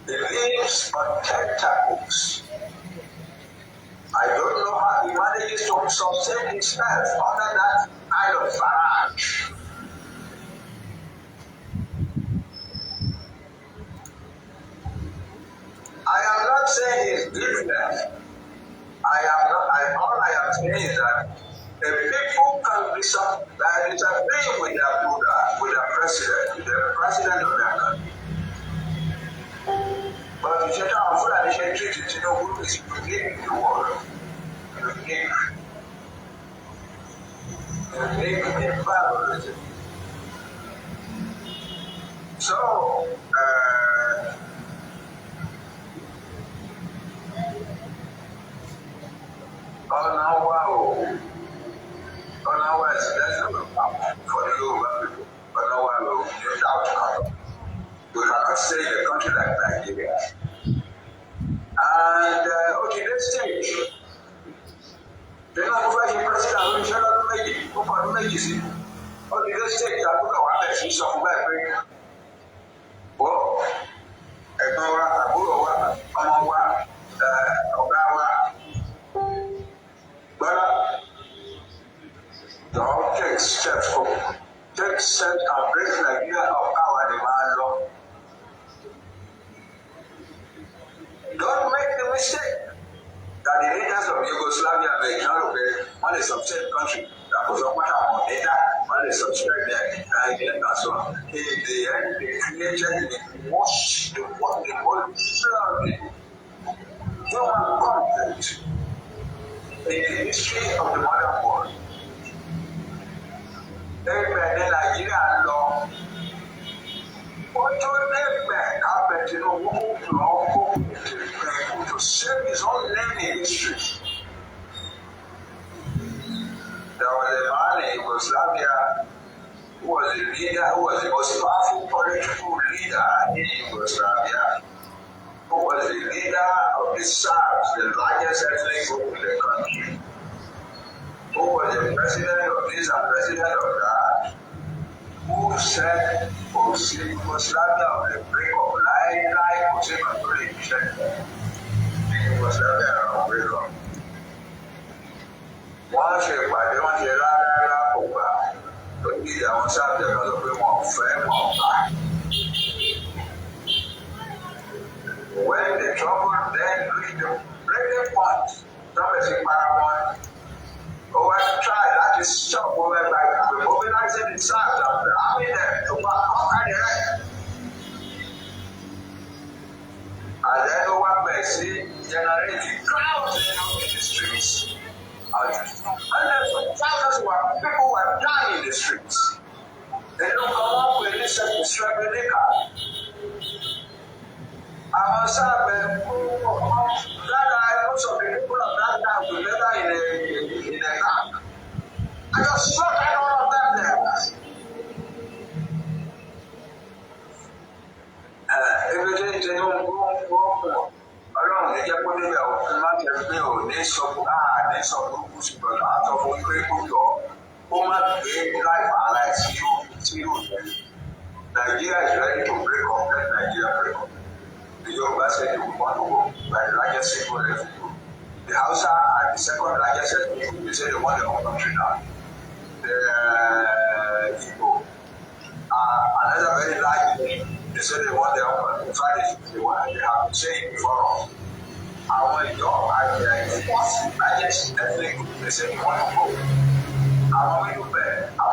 The leaves on tentacles. I don't know how he manages to sustain himself under that kind of barrage. I am not saying he's guiltless. All I am saying is that the people can disagree with their ruler, with the president of their country. But the Cheta of Fulani should treat it, who is unique in the world. Unique. Unique in barbarism. So, Onawa is destined for the Yoruba people. Onawa will be out. We cannot stay in a country like Nigeria. And okay, let's take. Then I'm going to president. We shall not make it. Open make it. Okay, let's take that book of Alex. He's on my brain. Oh, Enowa, Aburowa, Omawa, Ogawa. But don't take steps forward. Take steps and break the idea of our demand law. Don't make the mistake that the leaders of Yugoslavia may not obey when they subject country that was on matter data, when they subscribe their idea and so on. In the end, they created the most, the whole human content in the history of the modern world. Then Nigeria law. What happened to save his own name in history? There was a man in Yugoslavia who was the leader, who was the most powerful political leader in Yugoslavia, who was the leader of the Serbs, the largest ethnic group in the country, who was the president of this and president of that, who said, Yugoslavia will break up like Yugoslavia will break up. Wọ́n ṣe ìpàdé wọ́n ṣe rárá kò gbà tó ní ìdí àwọn sáàbì ẹ̀ka lọ pé wọ́n fẹ́ mọ̀ ọ́n. When the trouble then reached the breaking point, tọ́pẹ̀ sí para wọn. Over try láti stop over by mobilizing the Serbs and arming them to conquer the rest. And then over Messi generating crowds in the streets. Hundreds of thousands of people were dying in the streets. They don't come up with this self-destructive card. Our Serbs, most of the people of that time together in a camp. I just slaughtered all of them there. Everything they don't go. Ọlọ́run ní jẹ́ kó débẹ̀ òfin má jẹ́ pé ò ní sọ burúkú ṣùgbọ́n àtọ̀ fún pé kó jọ kó má gbé láìpẹ́ ara ẹ̀ tí yóò jẹ́. Nigeria is ready to break up. Let Nigeria break up. The Yorubas said they would want to go by the largest single ethnic group. The Hausa are the second largest ethnic group. They say they want their own country now. The Igbo are another very large group. They say they want their own country. In fact, they have been saying before us. Our York are the fourth largest ethnic group. They say they want to go. Our Yorubas, I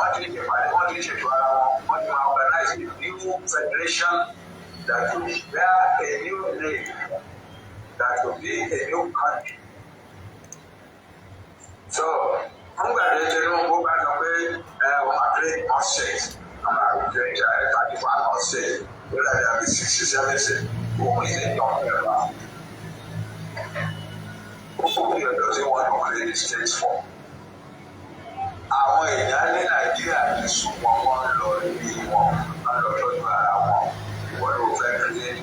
want to organize a new federation that will bear a new name, that will be a new country. So, I'm going to go back to where Madrid must say, I'm going to 31 must say, whether there be 67 say, who is it talking about? Who who doesn't want to create the states for. Àwọn èèyàn ní Nàìjíríà ti sùn wọn lọ ní wọn lọ tọ́jú ara wọn wọ́n ló fẹ́ create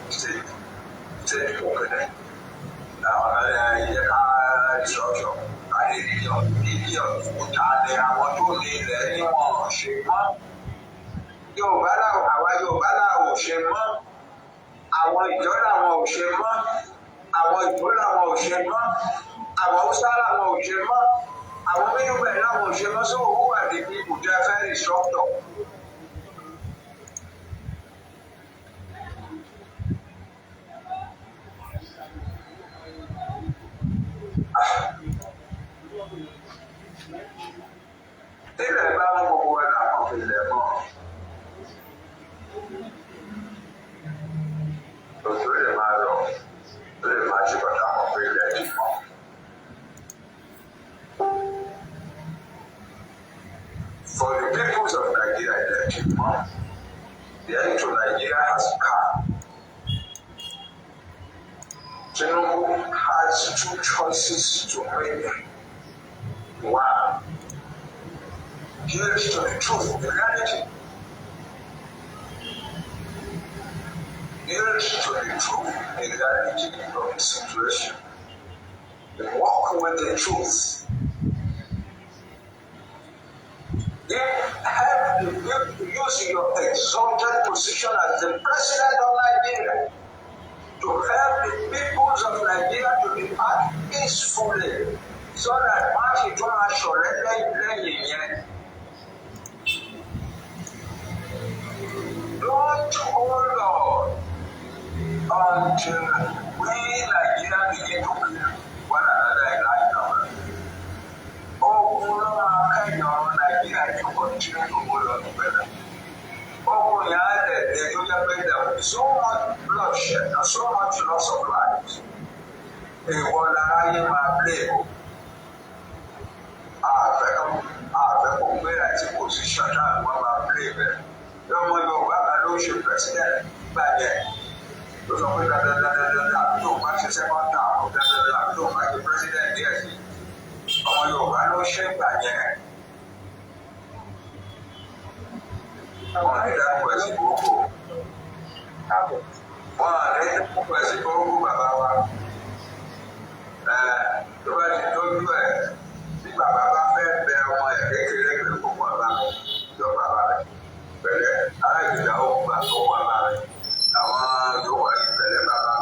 state for kẹ́lẹ́. Àwọn ilẹ̀ ká ìṣọ̀ṣọ̀ káyé níyàn kúta ní àwọn tó ní ilẹ̀ ní wọn ṣe mọ́. Yorùbá làwọn ò ṣe mọ́. Àwọn ìjọ làwọn ò ṣe mọ́. Àwọn ìbò làwọn ò ṣe mọ́. Àwọn Haúsá làwọn ò ṣe mọ́. Àwọn Yorùbá làwọn ò ṣe mọ́. So who are the people that are very instructor? Ilẹ̀ bá wọn gbogbo wa làwọn fi lẹ̀ mọ́. Òtún lè máa lọ, ó lè máa ṣe bàtà wọn pé ilẹ̀ ti mọ́. For the peoples of Nigeria, ilẹ̀ ti mọ́. The end to Nigeria has come. Tinubu has two choices to make. One, yield to the truth, the reality. Yield to the truth, the reality of the situation. Walk with the truth. Use your exalted position as the president of Nigeria to help the peoples of Nigeria to depart peacefully so that once you don't have don't hold on until we Nigeria begin to kill one another in life number. Nigeria to continue to hold on together. So much bloodshed and so much loss of lives. Position that one play there. Don't want your Babalosha president back there. Those are that don't match the second term, don't match the president there. On your Babalosha back there. I want that question. One, question Baba. The way you don't do it, the Baba fed there on my regular Baba. Your Baba. But I like the old Baba. I want to go and tell Baba.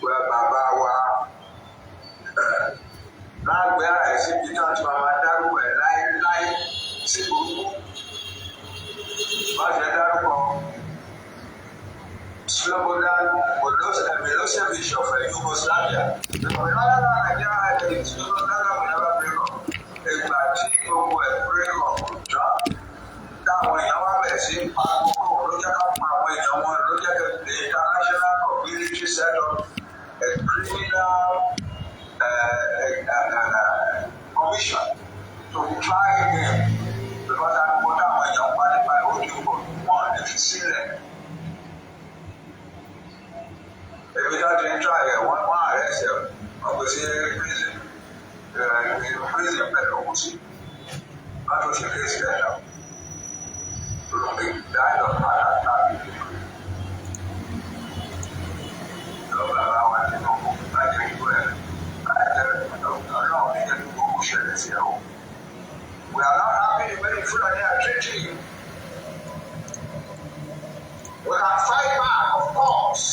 Where Baba was. Now, where I see the church, Mama, that way, like, simple. But the other one, Slobodan, Milosevic of Yugoslavia. The Nigeria had a Slobodan will never break up. A particular will break up. That when you are messing, the international community set up a criminal commission to try them. Because I'm going to qualify what you want if you see them. If you don't try it, one arrest them, I will say prison. Prison better will see. That was the case there now. They died of heart attack. We are not happy when Fulani are treating you. We can fight back, of course.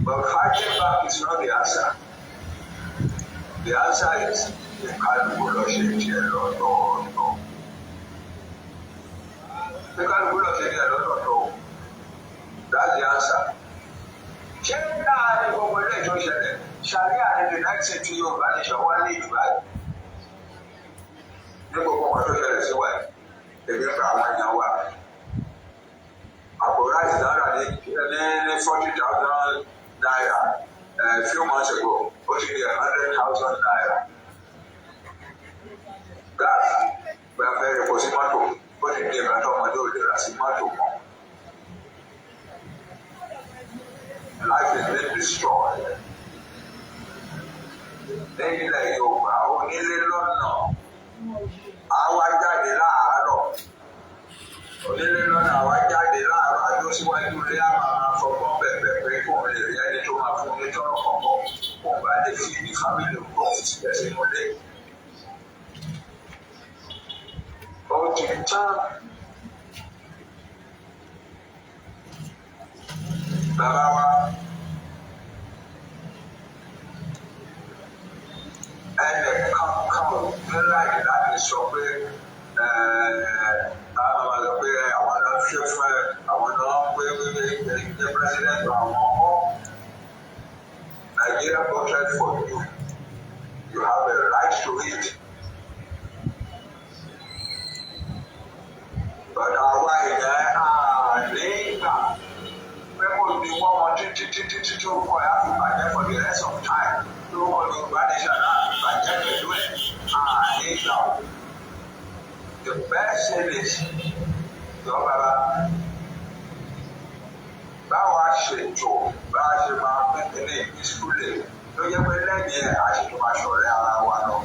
But fighting back is not the answer. The answer is you can't go to no. You can't go to no. That's the answer. Sharia in the 19th century Yorubas nation one lead back. Ní gbogbo ọmọ tó ṣẹlẹ̀ sí wa èmi ń bá àwọn èèyàn wa. Àpò ráìsì náírà ní 40,000 naira a few months ago. Ó ti di 100,000 naira. Gas gba fẹ́rẹ̀ kò sí mọ́tò. Ó ti di ìrántí ọmọdé òde rà sí mọ́tò mọ́. Life is being destroyed. lẹ́yìn ilẹ̀ Yorùbá onílé lọ́nà àwa jáde láàárọ̀ onílé lọ́nà àwa jáde láàárọ̀ àjọ síwájú ilé a máa fọgbọ́n bẹ̀bẹ̀ pé kò lè rí ẹni tó máa fún ní tọ́rọ̀ kọ̀ọ̀kan kò bá lè fi ní fámìlì kò sílẹ̀ sínú ilé. Ó ti tán bàbá wa ẹnì kankan ní láyé láti sọ pé àwọn ọmọ rẹ pé àwọn náà ṣe fún àwọn náà pé the president àwọn ọmọ Nigeria voted for you. You have a right to it. But àwa èèyàn àléégbà pé kò ní wọ́n wọn títí tó kọ́ ẹ̀ àfi bàjẹ́ for the rest of time tó kọ́ Yorùbá nation náà àfi bàjẹ́ pẹ̀lú ẹ̀ àléégbà o. The best thing is ìjọba báwa ṣètò bá a ṣe máa pín ní ìsúlẹ̀ ló yẹ pé lẹ́yìn ẹ̀ àṣetò máa ṣọ̀rẹ́ ara wa lọ.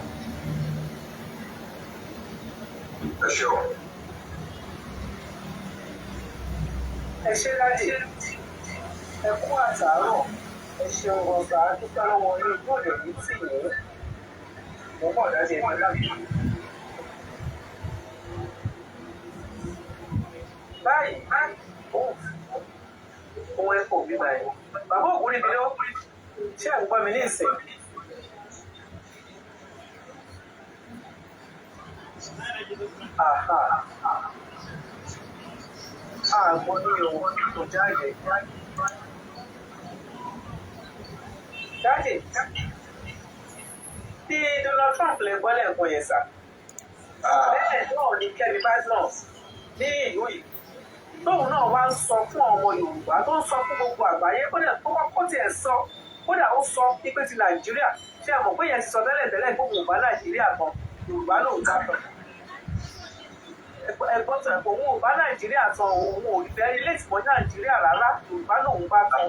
Ẹ ṣeun. Ẹ ṣé láti ẹ kú àtàárọ̀ ẹ ṣeun ọgbà dúpẹ́ lọ́wọ́ ní gbọ́dọ̀ ní tì yín mo mọ̀ dájú ẹ̀mí láti. Báyìí ohun ẹ̀kọ́ òbí báyìí bàbá ògúnrí mi ló ṣé ẹ̀ ń gbọ́ mi ní ìsìn. Àgbọn ní ohun tó jáde. Jáde tí Donald Trump lè gbọ́ lẹ́ẹ̀kan yẹn sà. Bẹ́ẹ̀ náà ni Kẹ́mi Badmus ní ìlú yìí. Tóun náà wá ń sọ fún ọmọ Yorùbá tó ń sọ fún gbogbo àgbáyé kódà tó wá kó tiẹ̀ sọ kódà ó sọ pípé ti Nàìjíríà ṣé àmọ̀ pé yẹn ti sọ tẹ́lẹ̀ gbogbo Yorùbá Nàìjíríà kan Yorùbá lòun ká tán. Ẹgbọ́n tó ẹ̀kọ́ òun ò bá Nàìjíríà tán òun ò fẹ́ ilé ìtìmọ̀ Nàìjíríà rárá Yorùbá lòun bá tán.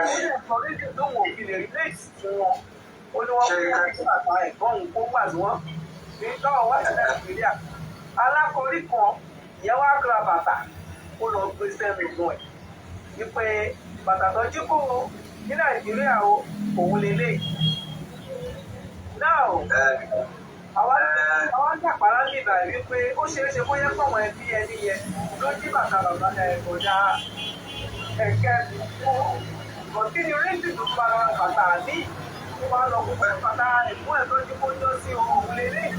Ẹ̀sọ́ rédíò lóun ò fi lè rí léèsì fún wọn. Ó ní wọ́n kó bàbá ẹ̀gbọ́n òun kó gbà wọ́n ní tọ́wọ́ wá sí Nàìjíríà. Alákọ̀ọ́rí kan ìyẹn wá gba bàtà ó lọ gbé sẹ́nu ìgbọ̀n ẹ̀ wípé bàtà tó jí kó o ní Nàìjíríà o òun lélẹ̀. Náà àwọn àjàpárá ní ìgbà wípé ó ṣeéṣe bóyá fọwọ́n ẹbí ẹni yẹn ló jí bàtà bàbá ẹ̀kọ́dá ẹ̀kẹ́ fún kí ni rédíò tó fara bàtà ní ó wá lọ kó pẹ́ bàtà ẹ̀kọ́ ẹ̀ tó jí kó jọ sí òun lélẹ̀.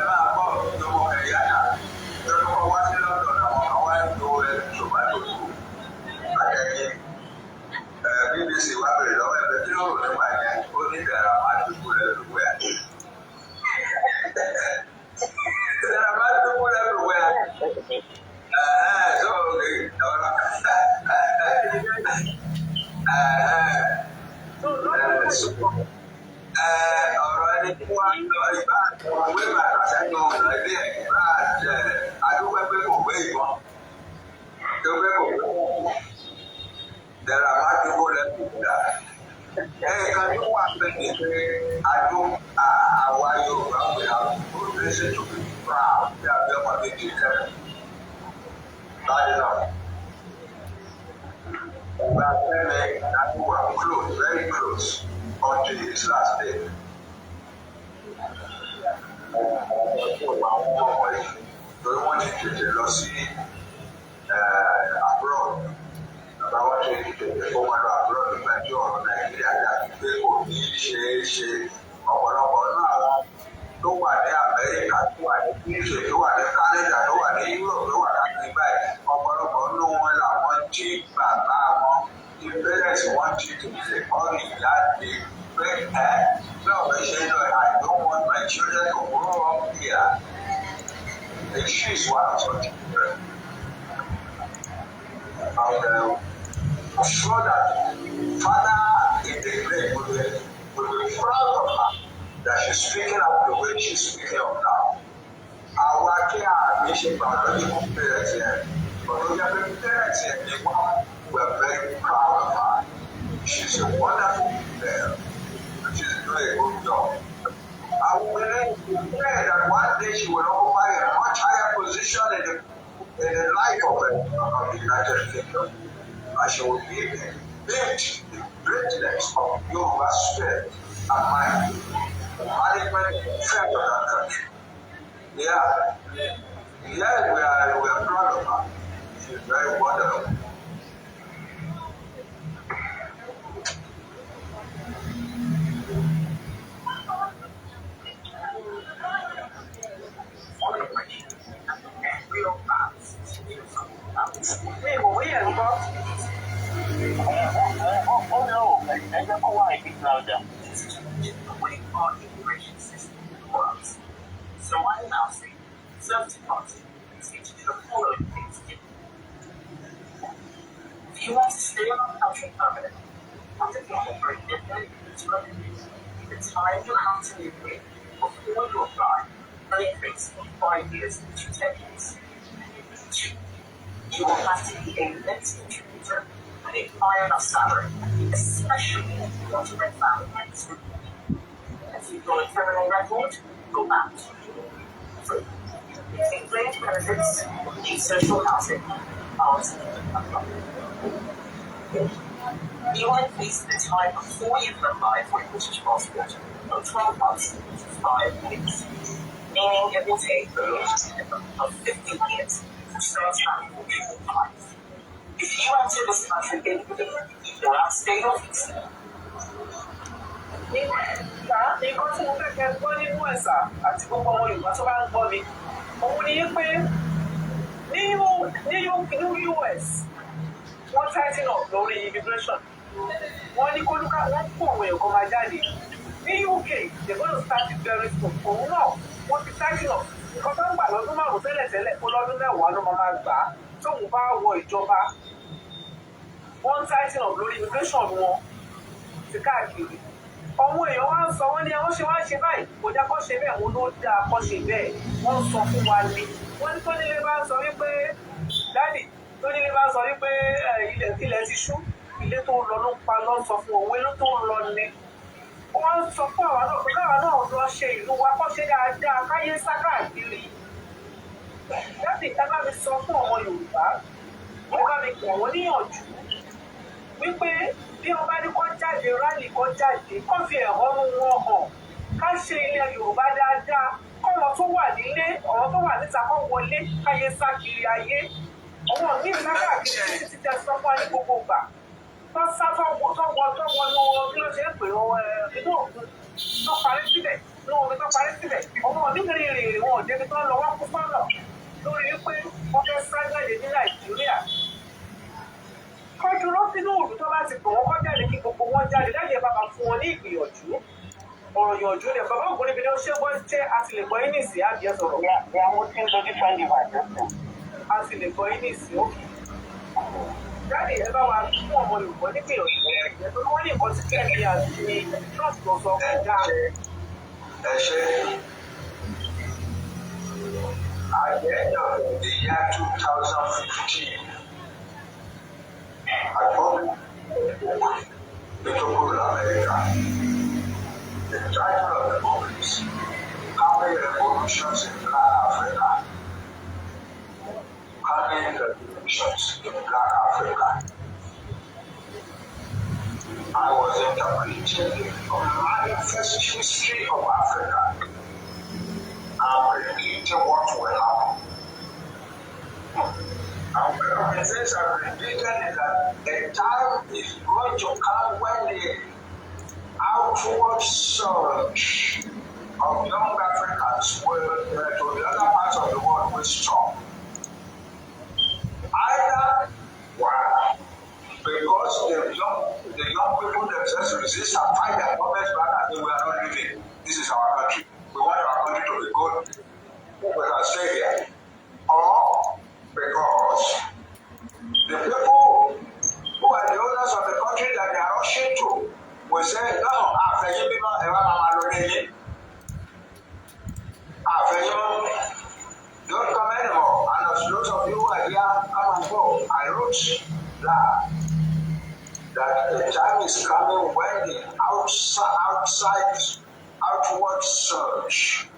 Máa bọ̀ lọ́wọ́ ẹ̀yà náà lọ́wọ́ wá sí London àwọn kan wá lo tomato àtẹ̀yẹ BBC wá bẹ̀rẹ̀ lọ́wọ́ ẹ̀fẹ́ tí ó rò nípa yẹn ó ní ìdára máa dúpọ̀ lẹ́lúwẹ̀ àti. Ìdára máa dúpọ̀ lẹ́lúwẹ̀ àti. Ọ̀rọ̀ ẹni tí wọ́n ń lọ ìbá òwe bàtà sẹ́nu ọ̀nà ilé ẹ̀ bá àdúgbò pé kò gbé ìbọn tó pé kò gbé dẹ̀rẹ̀ àbájúgbò lẹ́kùn dà. Ẹ̀ẹ̀kan tó wà pẹ̀lú pé adó àwa Yorùbá pé àwọn olùdíje tó fi fà bí abẹ́ ọmọ méjì kẹrin. Báyìí náà, ìgbà tẹ́lẹ̀ àti wà close, very close. Until his last day. Àwọn ọmọ yìí lórí wọ́n ti tètè lọ sí abroad. Bàbá wọn ti tètè kó wọn lọ abroad nígbà tí ọ̀rọ̀ Nàìjíríà dàbí pé kò ní ṣeé ṣe. Ọ̀pọ̀lọpọ̀ náà àwọn tó wà ní Amẹ́ríkà tó wà ní Britain tó wà ní Canada tó wà ní Europe tó wà káàkiri báyìí. Ọ̀pọ̀lọpọ̀ nínú wọn làwọn tí bàbá wọn ti bẹ̀rẹ̀ sí wọ́n ti tètè kọ́ ìjáde. No, I don't want my children to grow up here. And she's one of such children. I'm sure that Father in the grave will be proud of her that she's speaking up the way she's speaking up now. Our care mission about the parents here, but we have been parents here, we're very proud of her. She's a wonderful there. She's doing a good job. I will pray that one day she will occupy a much higher position in the life of the United Kingdom. And she will be the greatness of Yoruba spirit and mind. Management fair of that country. Yeah. Yeah, we are proud of her. She's very wonderful. Real fans. Hey, well, we have got. Oh no, I don't know why it's louder. The way our immigration system works. So I now say, Conservative Party is going to do the following things. If you want to stay in our country permanently, and apply for a definite the time you have to live here before you apply will increase from 5 years to 10 years. 2. You will have to be a net contributor with a high enough salary, especially if you want to rent family members. If you've got a criminal record, go back. 3. If you claim benefits, need social housing, housing, you will increase the time before you can apply for a British passport from 12 months to 5 weeks, meaning it will take a minimum of 15 years to start traveling for true life. If you enter this country illegally, without state office, nǹkan tí mo fẹ́ kẹ́ gbọ́ nínú ẹ̀sà àti gbogbo ọmọ Yorùbá tó bá ń gbọ́ mi òun ni pé ní US wọ́n tighten up lórí immigration wọ́n ní kólúkà wọ́n kó àwọn èèyàn kan máa jáde ní UK they gonna start it very soon òun náà wọ́n ti tighten up nǹkan tó ń gbà lọ́dún márùn-ún tẹ́lẹ̀tẹ́lẹ̀ kó lọ́dún mẹ́wàá ló máa gbà á tóun bá wọ ìjọba wọ́n tighten up lórí immigration wọn ti káàkiri ọmọ èèyàn wá ń sọ wọ́n ní àwọn ṣe wá ṣe báyìí kò já kọ́ ṣe bẹ́ẹ̀ wọn ló dáa kọ́ ṣe bẹ́ẹ̀ wọ́n sọ fún wa ní wọ́n ní tónílé bá ń sọ wípé dáàdì tónílé bá ń sọ wípé ilẹ̀ ti ṣú ilé tó ń lọ ló ń pa lọ́ sọ fún òwe ló tó ń lọ ni wọ́n sọ fún àwa náà pé káwa náà lọ ṣe ìlú wa kọ́ ṣe dáadáa káyé sá káàkiri dáàdì ẹ bá mi sọ fún ọmọ Yorùbá ẹ bá mi gbà wọ́n níyànjú wípé bí wọ́n bá ní kó jáde rálì kó jáde kó fi ẹ̀hónú wọn hàn ká ṣe ilẹ̀ Yorùbá dáadáa kọ́wọn tó wà nílé ọ̀rọ̀ tó wà níta kó wọlé káyé sá kiri ayé àwọn míì lákàkiri títí tẹ sọ fún wa ní gbogbo ìgbà tó sá tó wọnú bí ló ṣe ń pè inú òkun tó parí síbẹ̀ inú omi tó parí síbẹ̀ ọmọ onírìnrìn wọn ò débi tó ń lọ wọ́n kú fọ́nà lórí wípé wọ́n fẹ́ sá jáde ní Nàìjíríà kọjú lọ sínú òòlù tó bá ti pè wọ́n kọ́ jáde kí gbogbo wọn jáde láyé bàbá fún wọn ní ìgbìyànjú ọ̀rọ̀ yànjú lẹ̀ bàbá ògùn níbi ní ó ṣe wọ́n jẹ́ àti lè gbọ́ yín nìsí àbí ẹ̀ sọ̀rọ̀. ìyàwó tí ń dojú fẹ́ ní ìbàdàn. àti lè gbọ́ yín nìsí òkè. jáde ẹ bá wa fún ọmọ Yorùbá nígbìyànjú ẹ̀ tó wọ́n ní nǹkan tí kẹ́mi àti trump lọ sọ fún dá. Ẹ ṣe at the end of the year 2015. I wrote the Tokyo America. The title of the book is How Many Revolutions in Black Africa. How many revolutions in Black Africa? I was interpreting the manifest history of Africa and predicting what will happen. And one of the things I predicted is that the time is going to come when the outward surge of young Africans will, to the other parts of the world will stop. Either one, because the young people themselves resist and fight their governments back and say, we are not leaving. This is our country. We want our country to be good. We can stay here. Or because the people who are the owners of the country that they are rushing to will say, no, after you people ever already, after you don't come anymore. And as those of you who are here, come and go. I wrote that that the time is coming when the outward surge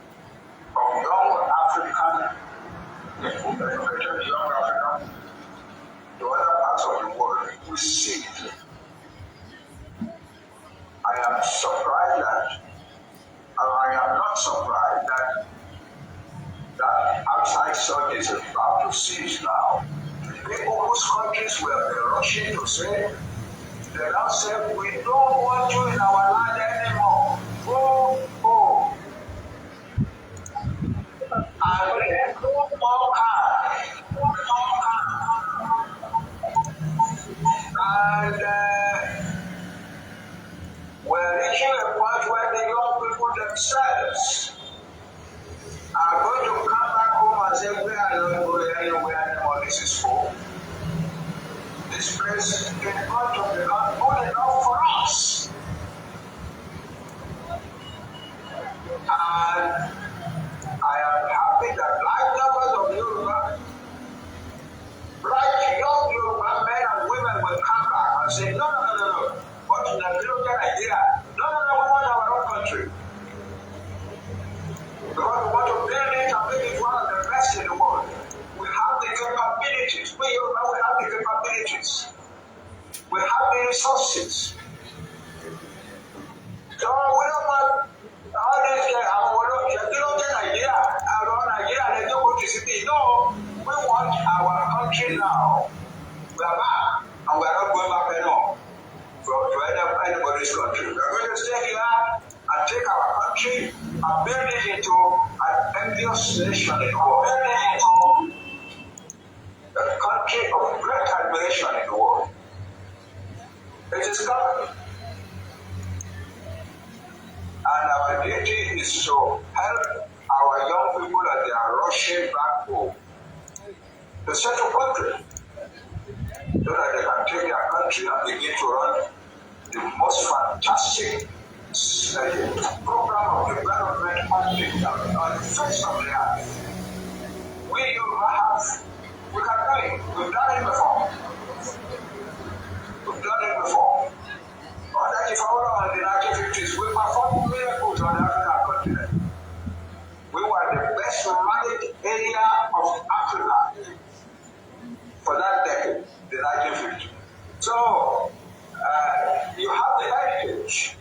of young African people, educated young African, to other parts of the world, we see it. I am surprised that, or I am not surprised that outside surge is about to cease now. People whose countries were been rushing to say, they now say, we don't want you in our land anymore. Go home. And then no more cars. And we're reaching a point where the young people themselves are going to come back home and say, we are not going anywhere anymore. This is home. This place is going to become good enough for us. And I am happy that like numbers of Yoruba, bright young Yoruba men and women will come back and say, no. What in the middle of Nigeria? No, we want our own country. Because we want to build it and make it one of the best in the world. We have the capabilities. We have the capabilities. We have the resources. So we don't want all these guys. No, we want our country now. We are back, and we are not going back anymore to anybody's country. We are going to stay here and take our country and build it into an envious nation in the world. Build it into a country of great admiration in the world. It is coming. And our duty is to help our young people as they are rushing back home to settle country so that they can take their country and begin to run the most fantastic program of development on the face of the earth. We can do it. We've done it before. But if I were in the 1950s, we performed miracles on the African continent. We were the best managed area of Africa for that decade, the 1950s. So, you have the heritage.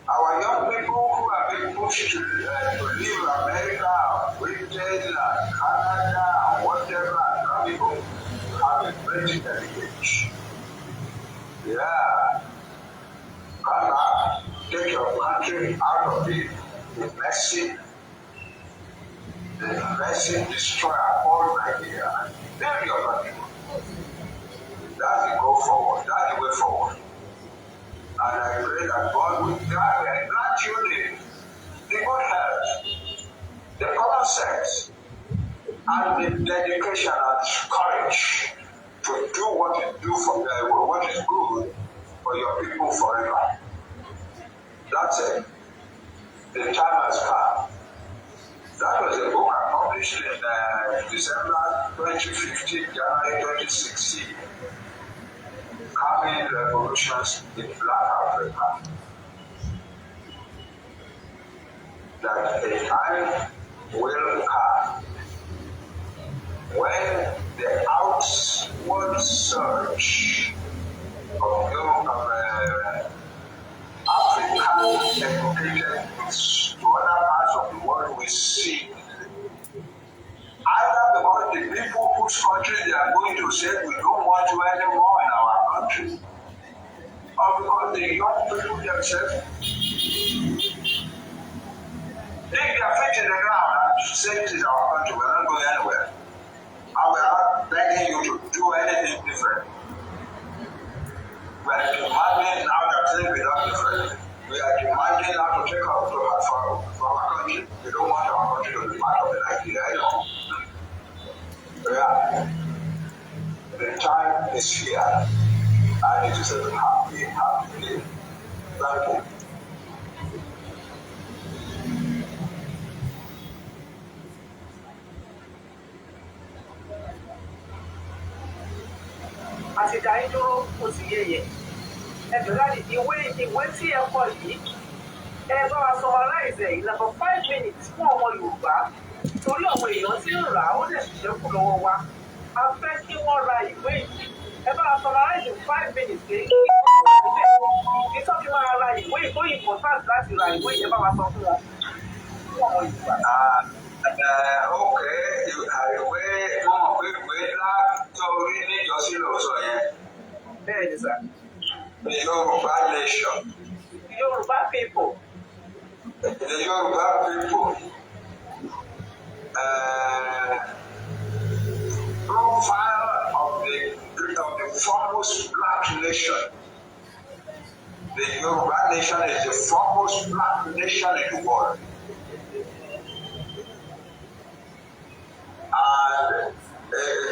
Our young people who have been pushed to leave America, Britain, Canada, and whatever, and coming home, have a great heritage. Yeah. Come back, take your country out of the messy destroyer called Nigeria, and build your country. That's the go forward. That's the way forward. And I pray that God will grant you the good health, the common sense, and the dedication and courage to do what is good for your people forever. That's it. The time has come. That was a book I published in December 2015, January 2016. Coming Revolutions in Black Africa. That a time will come when the outward surge of African educated to other parts of the world we see. Either because the people whose country they are going to say we don't want you anymore in our country, or because the young people themselves dig their feet in the ground and say it is our country, we're not going anywhere. And we are not begging you to do anything different. We are demanding now that things be done differently. We are demanding now to take our for our country. We don't want our country to be part of the Nigeria anymore. Yeah. The time is here, and it is a happy day. Thank you. àti dáyé dúró ó sì yéye ẹjọ́ láti ìwé tí ẹ kọ yìí ẹ bá wa summarize ẹ̀ ìlànà 5 minutes fún ọmọ Yorùbá torí àwọn èèyàn tí ń rà á ó lè ṣiṣẹ́ kù lọ́wọ́ wa a fẹ́ kí wọ́n ra ìwé yìí ẹ bá wa summarize 5 minutes pé ìtọ́jú máa ra ìwé tó important láti ra ìwé yẹn bá wa sọ fún wọn fún ọmọ Yorùbá. Ok, ìwé wọn mọ̀ pé ìwé látọ̀rí níjọ́sí ló sọ yẹn. Bẹ́ẹ̀ ni sà. The Yoruba nation. The Yoruba people. The Yoruba people. Profile of the foremost black nation. The Yoruba nation is the foremost black nation in the world. And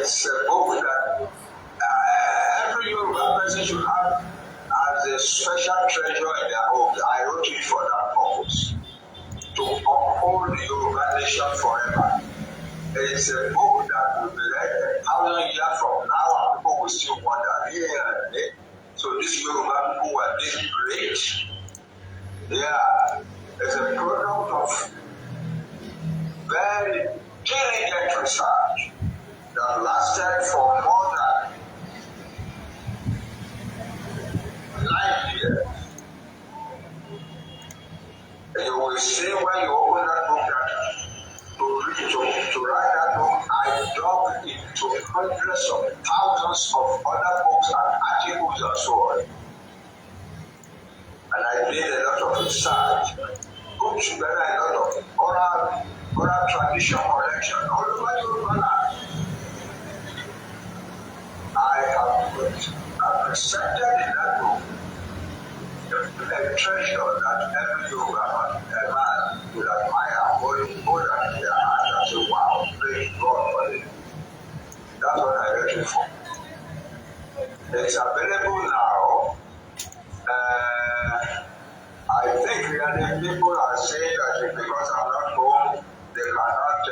it's a book that every Yoruba person should have as a special treasure in their home. I wrote it for that purpose, to uphold the Yoruba nation forever. It's a book that will be read 1,000 years from now, and people will still wonder, so these Yoruba people were this great. Yeah, it's a product of very diligent research that lasted for more than 9 years. And you will see when you open that book that to write that book, I dug into hundreds of thousands of other books and articles and so on. And I did a lot of research, put together a lot of oral tradition collection all over Yoruba land. I have presented in that book a treasure that every Yoruba man will admire, hold at their heart and say, wow, praise God for it. That's what I wrote it for. It's available now. I think really people are saying that because I'm not home, they cannot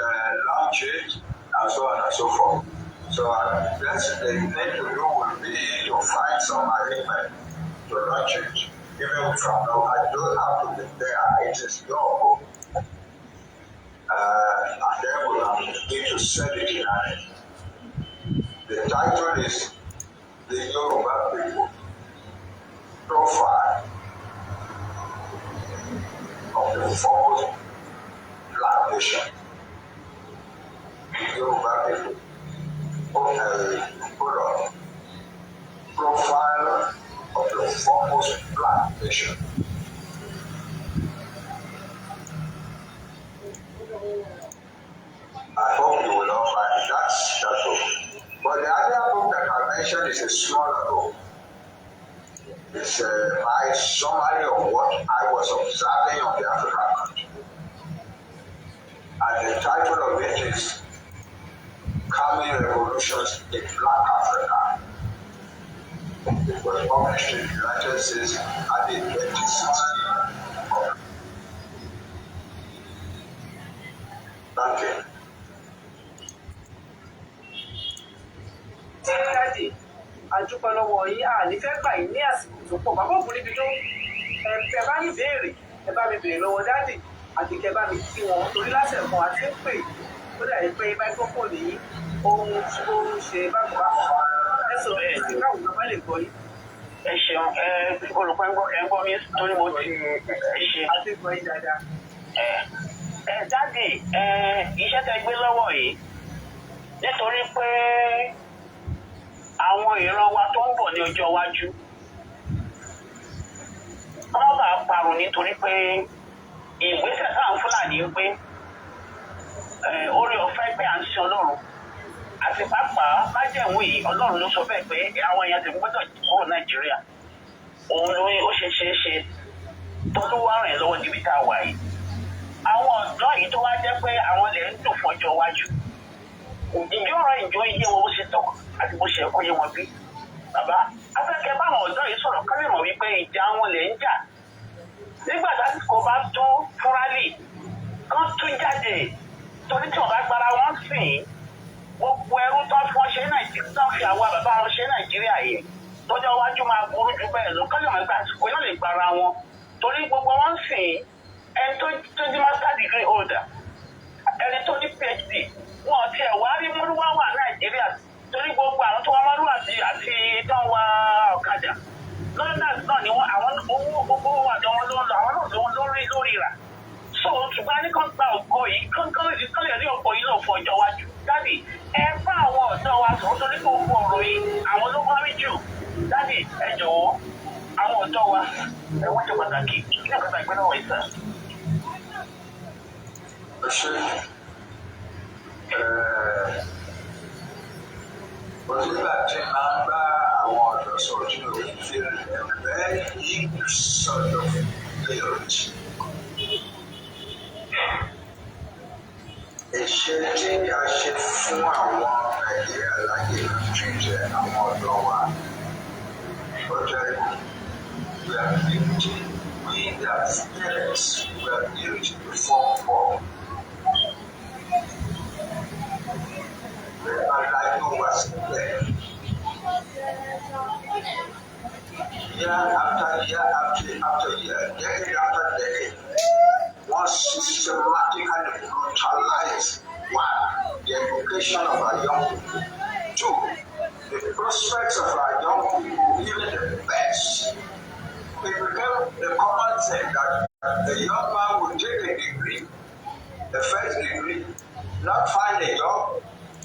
launch it, and so on and so forth. So that's the thing to do will be to find some arrangement to launch it. Even from now, I don't have to be there. It is your book. And then we'll have to sell it in it. The title is The Yoruba People Profile of the foremost black nation. The Yoruba people profile of the foremost black nation. I hope you will all find that book. But the other book that I mentioned is a smaller book. It's my summary of what I was observing on the African continent. And the title of it is Coming Revolutions in Black Africa. It was published in the United States at the 2016. Thank you. Daddy, àdúpẹ́ lọ́wọ́ yín ní fẹ́ gbà yín ní àsìkò tó pọ̀ bàbá ògùn níbi tó ẹ bá ní béèrè ẹ bá mi béèrè lọ́wọ́ dáàdì àti kẹ bá mi kí wọn torí láti ẹ̀kọ́ àti ń pè ó dà yín pé máíkrófóònù yìí ohun ṣe bákan ẹ sọ ẹ ti káwọn ọmọ lè gbọ́ yín. Ẹ ṣeun olùkọ́ ẹ ń gbọ́ mi torí mo ti ṣe. a ti gbọ́ yín dáadáa. Dáàdì iṣẹ́ tẹ gbé lọ́wọ́ yìí nítorí pé àwọn ìran wa tó ń bọ̀ ní ọjọ́ iwájú wọ́n bá parun nítorí pé ìgbésẹ̀ táwọn Fúlàní ń gbé orí ọ̀fẹ́ pé à ń sin Ọlọ́run àti pàápàá májẹ̀mú yìí Ọlọ́run ló sọ bẹ́ẹ̀ pé àwọn èèyàn ti gbọ́dọ̀ kúrò Nàìjíríà òun ló ó ṣe tọ́lú wá rìn lọ́wọ́ níbi tá a wà yìí àwọn ọ̀dọ́ yìí tó wá jẹ́ pé àwọn lè ń dùn fọ́jọ́ iwájú ìjọ ọ̀rọ̀ ìjọ iye wọn bó ṣe tọ́ àti bó ṣe ẹ̀kọ́ yé wọn bí. Bàbá afẹ́kẹ́ báwọn ọ̀dọ́ yìí sọ̀rọ̀ ká lè mọ̀ wípé ìjà wọn lè ń jà. Nígbà tásìkò bá tó fúrálì kán tún jáde torí tí wọ́n bá gbára wọn sìn gbogbo ẹrú tó fi wọn ṣe Nàìjíríà tó fi àwa bàbá wọn ṣe Nàìjíríà yìí tọ́jọ́ iwájú máa burú jù bẹ́ẹ̀ lọ kọ́lé wọn gba àsìkò yóò lè gbára wọn torí gbogbo wọn sìn ẹni tó di master degree holder ẹni tó ní PhD wọn ti ẹ̀ wá rí múlùwá wà Nàìjíríà torí gbogbo àwọn tó wá mọ́lú àti tán wá ọ̀kadà lọ́nà náà ni wọ́n àwọn owó gbogbo wà lọ́wọ́ lọ́wọ́ àwọn náà lórí rà so ṣùgbọ́n ní kàn gba ògo yìí kàn lè rí ògo yìí lò fún ọjọ́ iwájú dádì ẹ bá àwọn ọ̀dọ́ wa sọ̀rọ̀ torí pé gbogbo ọ̀rọ̀ yìí àwọn ló bá rí jù dádì ẹ jọ̀wọ́ àwọn ọ̀dọ́ wa ẹ wọ́n jẹ́ pàtàkì kí ni àkàtà ìpínlẹ̀ wọ̀ ìsà. Nígbà tí máa ń bá àwọn ọ̀dọ́ sọ̀rọ̀ tí mo fi very English sort of theology. Ìṣe tí a ṣe fún àwọn Nàìjíríà láyé jíjẹ àwọn ọ̀dọ́ wa ó jẹ́ we are guilty, we as parents, we are guilty before God. Unlike who was there. Year after year, decade after decade, one systematically brutalized one, the education of our young people. Two, the prospects of our young people, even the best. It became the common thing that the young man would take a degree, the first degree, not find a job,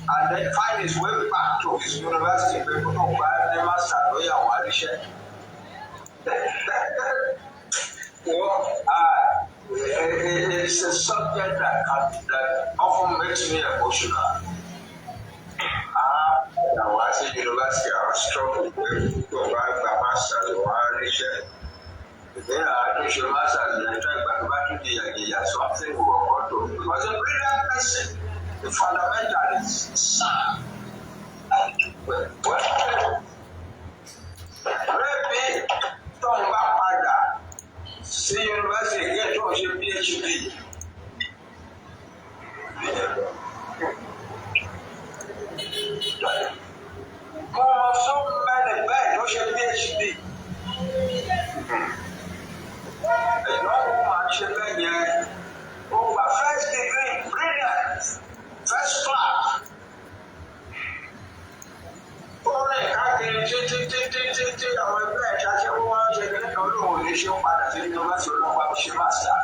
and then find his way back to his university. People don't buy the master lawyer or Alisha. It's a subject that often makes me emotional. I was in university, I was struggling with to buy the master or Alisha. Then I do your master and I try back to the something we were going to. He was a brilliant person. The fundamental is sound. Maybe don't back padà sí university get to ṣe PhD. Mo so many bẹ́ẹ̀ ló ṣe PhD. Ẹ̀yọ́ máa ṣe bẹ́ẹ̀ yẹn. Ó gba first degree brilliant. First class. Orin káàkiri tí àwọn ẹgbẹ́ ẹ̀ka ṣe wọ́n wá ṣe kí nìkan olóhùn ní ṣe ń padà sí yunifásitì ọlọ́pàá ṣe mástà.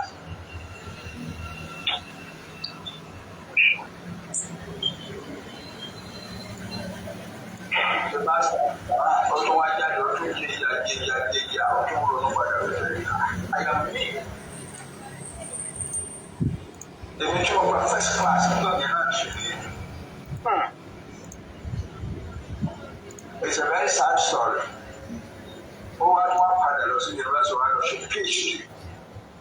Ṣé mástà ó tún wá jáde ó tún jẹyà ó tún ronú padà lórí àyà mí. Èmi tí wọ́n gba first class nígbà yẹn náà ṣe ní. It's a very sad story. Ó wá ní wọ́n padà lọ sí university wa lọ ṣe PhD.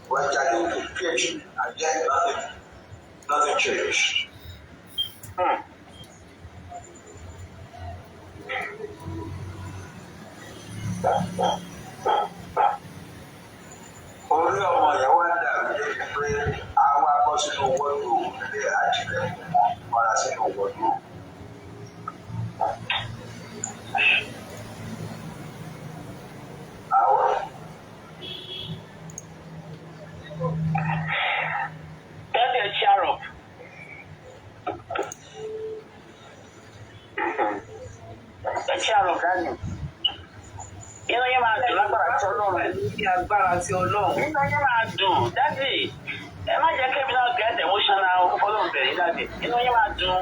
Wọ́n jáde with PhD and then nothing changed. Orí ọmọ yẹn wá dàbí pé àwa bọ́ sínú wọ́ọ̀dù ilé àjẹrẹ́ padà sínú wọ́ọ̀dù. Tell them cheer up. Cheer up, Daniel. Inú yẹn máa dùn lágbára tí Ọlọ́run. Ní agbára tí Ọlọ́run. Inú yẹn máa dùn, Daddy. Ẹ má jẹ́ kébí náà get emotional fọlọ́n bẹ̀rẹ̀ Daddy. Inú yẹn máa dùn.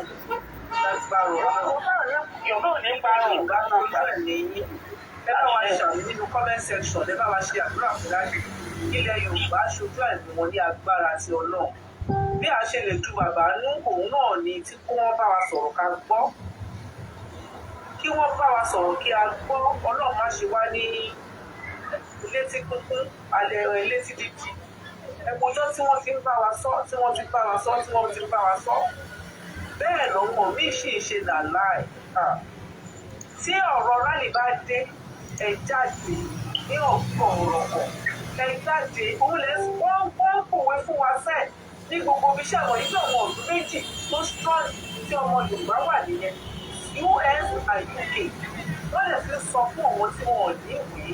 Yorùbá ò ní parun. Yorùbá náà bẹ̀rẹ̀ ní yín. Ẹ bá wa ṣàmì nínú comment section, ẹ bá wa ṣe àdúrà fún Daddy. Ilẹ̀ Yorùbá ṣojú àìmọ̀ wọn ní agbára tí Ọlọ́run. Bí a ṣe lè ju bàbá nú òun náà ni tí kí wọ́n bá wa sọ̀rọ̀ ká gbọ́. Kí wọ́n bá wa sọ̀rọ̀ kí a gbọ́. Ọlọ́run má ṣe wá ní létí kúnkún alẹ́ létí dídì. Ẹgbọ́jọ́ tí wọ́n ti ń bá wa sọ, tí wọ́n ti bá wa sọ, tí wọ́n ti bá wa sọ. Bẹ́ẹ̀ lọ́mọ mi sì ń ṣe làláì. Tí ọ̀rọ̀ rálì bá dé, ẹ jáde ní ọ̀pọ̀ ọ̀rọ̀ ẹ jáde. Òun lè wọ́n kòwé fún wa sẹ́ẹ̀ ní gbogbo iṣẹ́ àwọn ìgbà àwọn ọdún méjì tó strong tí ọmọ Yorùbá wà nìyẹn. US and UK wọ́n lè fi sọ fún àwọn tí wọn ò ní ìwé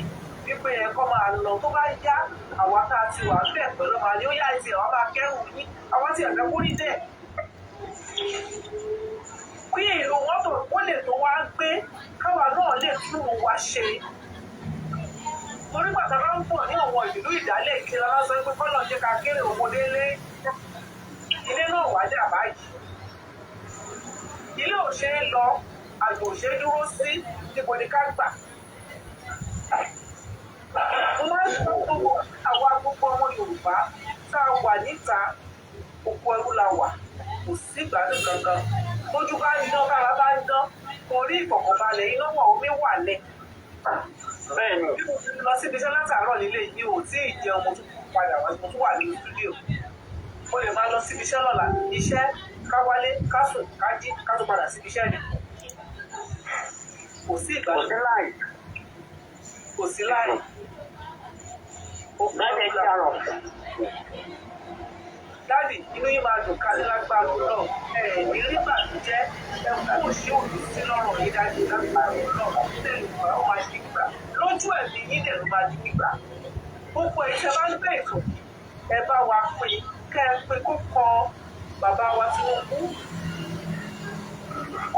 wípé ẹ̀kọ́ máa lọ tó bá yá àwa tá a ti wà bẹ́ẹ̀ pẹ̀lú màá ní ó yá ìtì àwọn máa kẹ́rù yín àwọn tí ẹ̀fẹ́ kú rí dẹ̀. Bí ìlú mọ́tò ó lè tó wá gbé káwa náà lè tún wa ṣe. Torí pàtàkì bá ń pọ̀ ní àwọn ìlú ìdálẹ̀ kí lọ́la sọ pé kọ́nà jẹ́ ká kéré owó délé. Ilé náà wá dà báyìí. Ilé ò ṣe é lọ, àjò ò ṣe é dúró sí níbo ni ká gbà. Mo máa ń sọ gbogbo àwa gbogbo ọmọ Yorùbá tá a wà níta oko ẹrú la wà kò sí ìgbádùn kankan. Tójú bá ń dán kára bá ń dán orí ìfọ̀kànbalẹ̀ iná wọ̀ omi wà lẹ̀. Bẹ́ẹ̀ni. Bí mo ti lọ síbi iṣẹ́ látàárọ̀ nílé yìí ò tí ì jẹun mo tún padà wá mo tún wà ní stúdíò. Mo lè máa lọ síbi iṣẹ́ lọ́la iṣẹ́ ká wálé ká sùn ká jí ká tún padà síbi iṣẹ́ ni. Kò sí ìgbádùn. Kò sí láì. Dádì inú yín máa dùn kálí lágbára náà ní nígbà tó jẹ́ ẹ̀kú òṣì òdì sí lọ́rùn yín dájú lágbára náà tẹ̀lé ìgbà ó máa di gbígbà lójú ẹ̀mí yín dẹ̀ ló máa di gbígbà. Gbogbo ìṣẹ́ bá ń gbé ètò ẹ bá wa pín kẹ́ ẹ pé kó kọ bàbá wa tí wọ́n kú.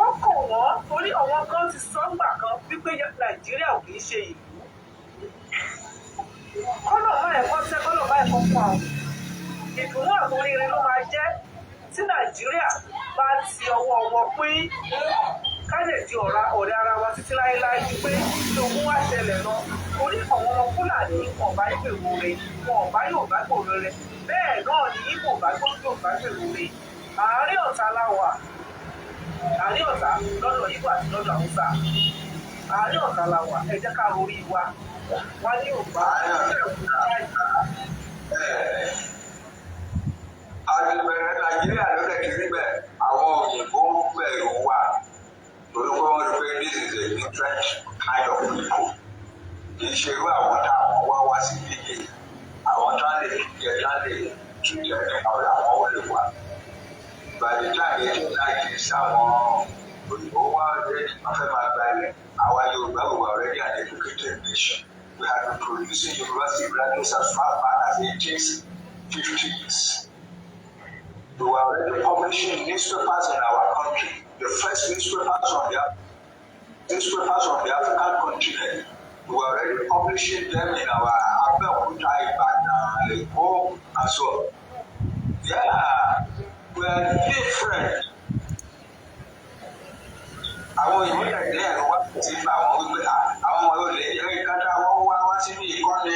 Ó kọ̀ wọ́n torí àwọn kan ti sọ́ngbà kan wípé Nàìjíríà ò kì í ṣe ìlú. Kọ́nà máa ẹ̀kọ́ tẹ́ kọ́nà máa ẹ̀kọ́ fún àwọn. Ìdùnnú àtòríire ló máa jẹ́ tí Nàìjíríà bá ti ọwọ́ wọn pín ká lè di ọ̀rẹ́ ara wa títí láéláé ju pé tí ogun wá ṣẹlẹ̀ lọ. Orí àwọn ọmọ Fúlàní wọn bá gbèrò rẹ̀ wọn bá yóò bá gbòòrò rẹ̀ bẹ́ẹ̀ náà ni Ìgbò bá gbòòrò bá gbèrò rẹ̀. Àárín ọ̀tá la wà àárín ọ̀tá lọ́dọ̀ Ìgbò àti lọ́dọ̀ Haúsá. Àárín ọ̀tá la wà ẹ jẹ́ ká rorí wa wá ní Yorùbá. Àgbẹ̀rẹ̀ Nàìjíríà ló lè kiri bẹ́ẹ̀ àwọn òyìnbó bẹ̀rù wà torí pé wọ́n rí pé this is a different kind of people. Kì í ṣe irú àwọn táwọn wá sí bíbí àwọn tá lè jẹ tá lè tún jẹ nípa ọ̀rọ̀ àwọn ó lè wà. By the time 1890 sáwọn òyìnbó wá dé afẹ́ máa gba ilẹ̀ àwa Yorùbá we were already an educated nation. We had been producing university graduates as far back as 1850s. We were already publishing newspapers in our country. The first newspapers on the African continent. We were already publishing them in our Abeokuta, Ibadan, Eko, and so on. Yeah, we are different. Àwọn ìwé ẹ̀dẹ́ ẹ̀rọ wá sí àwọn wípé àwọn ọmọ yóò lè yẹ ìkátà wọ́n wá sí ní ìkọ́ni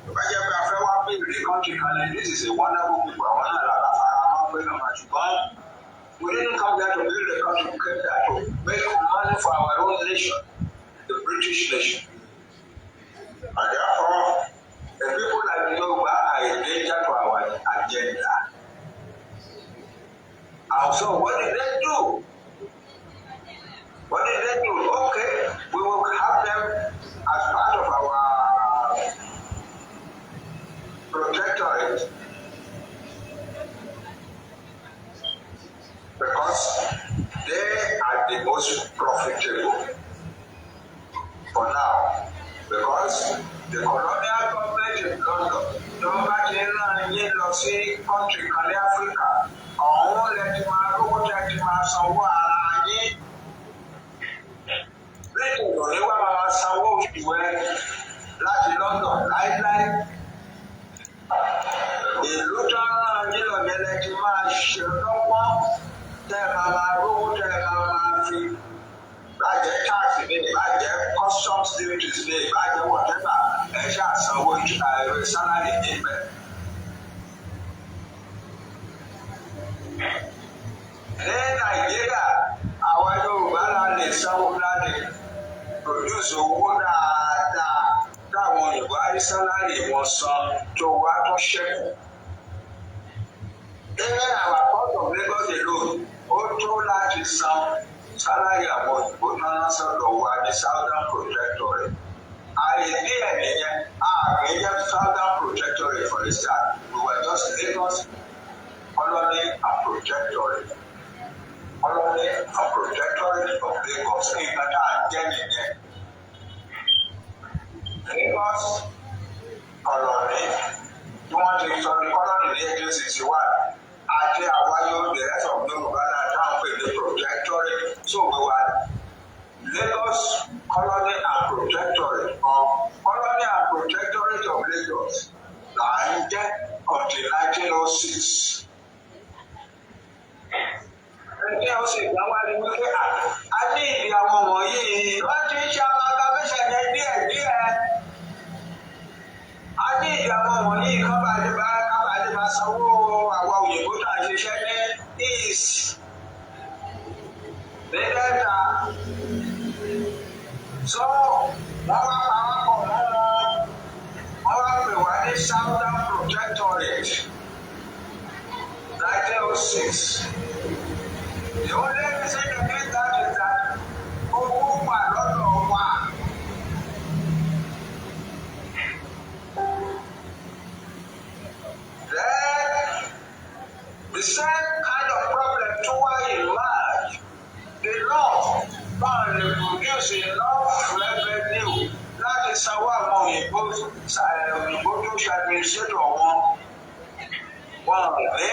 ìbájẹ́ pé a fẹ́ wá béèrè kọ́ńtì kan ní this is a wonderful people àwọn náà làbá fara mọ́ pé ọmọ ṣùgbọ́n we didn't come there to build a country we came there to make money for our own nation, the British nation. And therefore, the people like Yoruba are a danger to our agenda. And so what did they do? What did they do? Okay, we will have them as part of our protectorate because they are the most profitable for now. Because the colonial government in London don't back in lọ sí country kan ní Africa. Ọ̀hún lè ti máa lówó tẹ́ ti máa sanwó ara yín. Lẹ́yìn ìròyìn wá máa sanwó ìwé láti London láíláí. Ìlú tó ń rán yín lọ́gẹ́lẹ́ ti máa ṣe lọ́wọ́ tẹ́ máa rówó tẹ́ máa fi bàjẹ́ táàsì ní bàjẹ́ customs duties ní bàjẹ́ whatever ẹ ṣáà sanwó sálárì níbẹ̀. Ní Nàìjíríà àwa Yorùbá la lè sanwó láti produce owó dáadáa táwọn òyìnbó àrí sálárì wọn san tó wá tó ṣẹ́kù. Even our port of Lagos alone ó tó láti san sálárì àwọn òyìnbó náà sọ̀rọ̀ wá ní Southern Protectorate. Àìdí ẹ̀ nìyẹn àgbẹ̀yẹ Southern Protectorate for the start. We were just Lagos colony and protectorate. colony and protectorate of Lagos in Ghana and Kenya. Lagos colony, you want to use the colony in 1861. Àti àwáyé the rest of Yorùbá náà táwọn pè ní protectorate. So we were Lagos colony and protectorate or colony and protectorate of Lagos là ń jẹ́ until 1906. Ẹgbẹ́ ó sì gbá wá ní wípé a ní ìdí àwọn wọ̀nyí wọ́n ti ń ṣe amalgamation yẹn díẹ̀díẹ̀. A ní ìdí àwọn wọ̀nyí kábàdé bá sanwó àwọn òyìnbó tó ń ṣiṣẹ́ ní East ní Delta. So wọ́n wá pawọ́pọ̀ mọ́ wọn wá pè wá ní Southern Protectorate 1906. The only reason they did that is that owó wà lọ́dọ̀ wa. Then the same kind of problem tó wá emerge. The North found they produce enough revenue láti sanwó àwọn òyìnbó tó ṣe administrator wọn. Wọ́n lé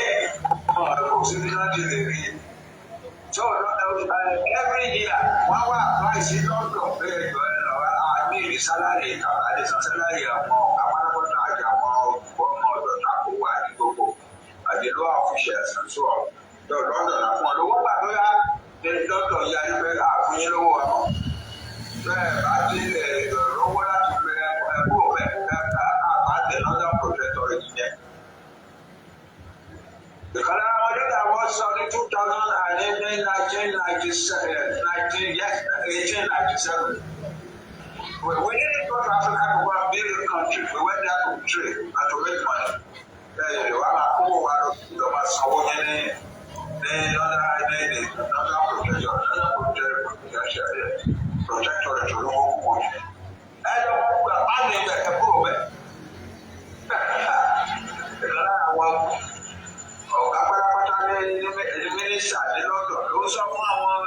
kò sí ní láti lè rí. So every year, one apply London pay I need the salary, the salary of the law officials and so on. So London, the London Yari are you know, I think the Rowan the London Protectorate there. The calamity that was on in 1897. We didn't go to Africa to go and build a country. We went there to trade and to make money. The one protectorate to know and the minister in London, those of our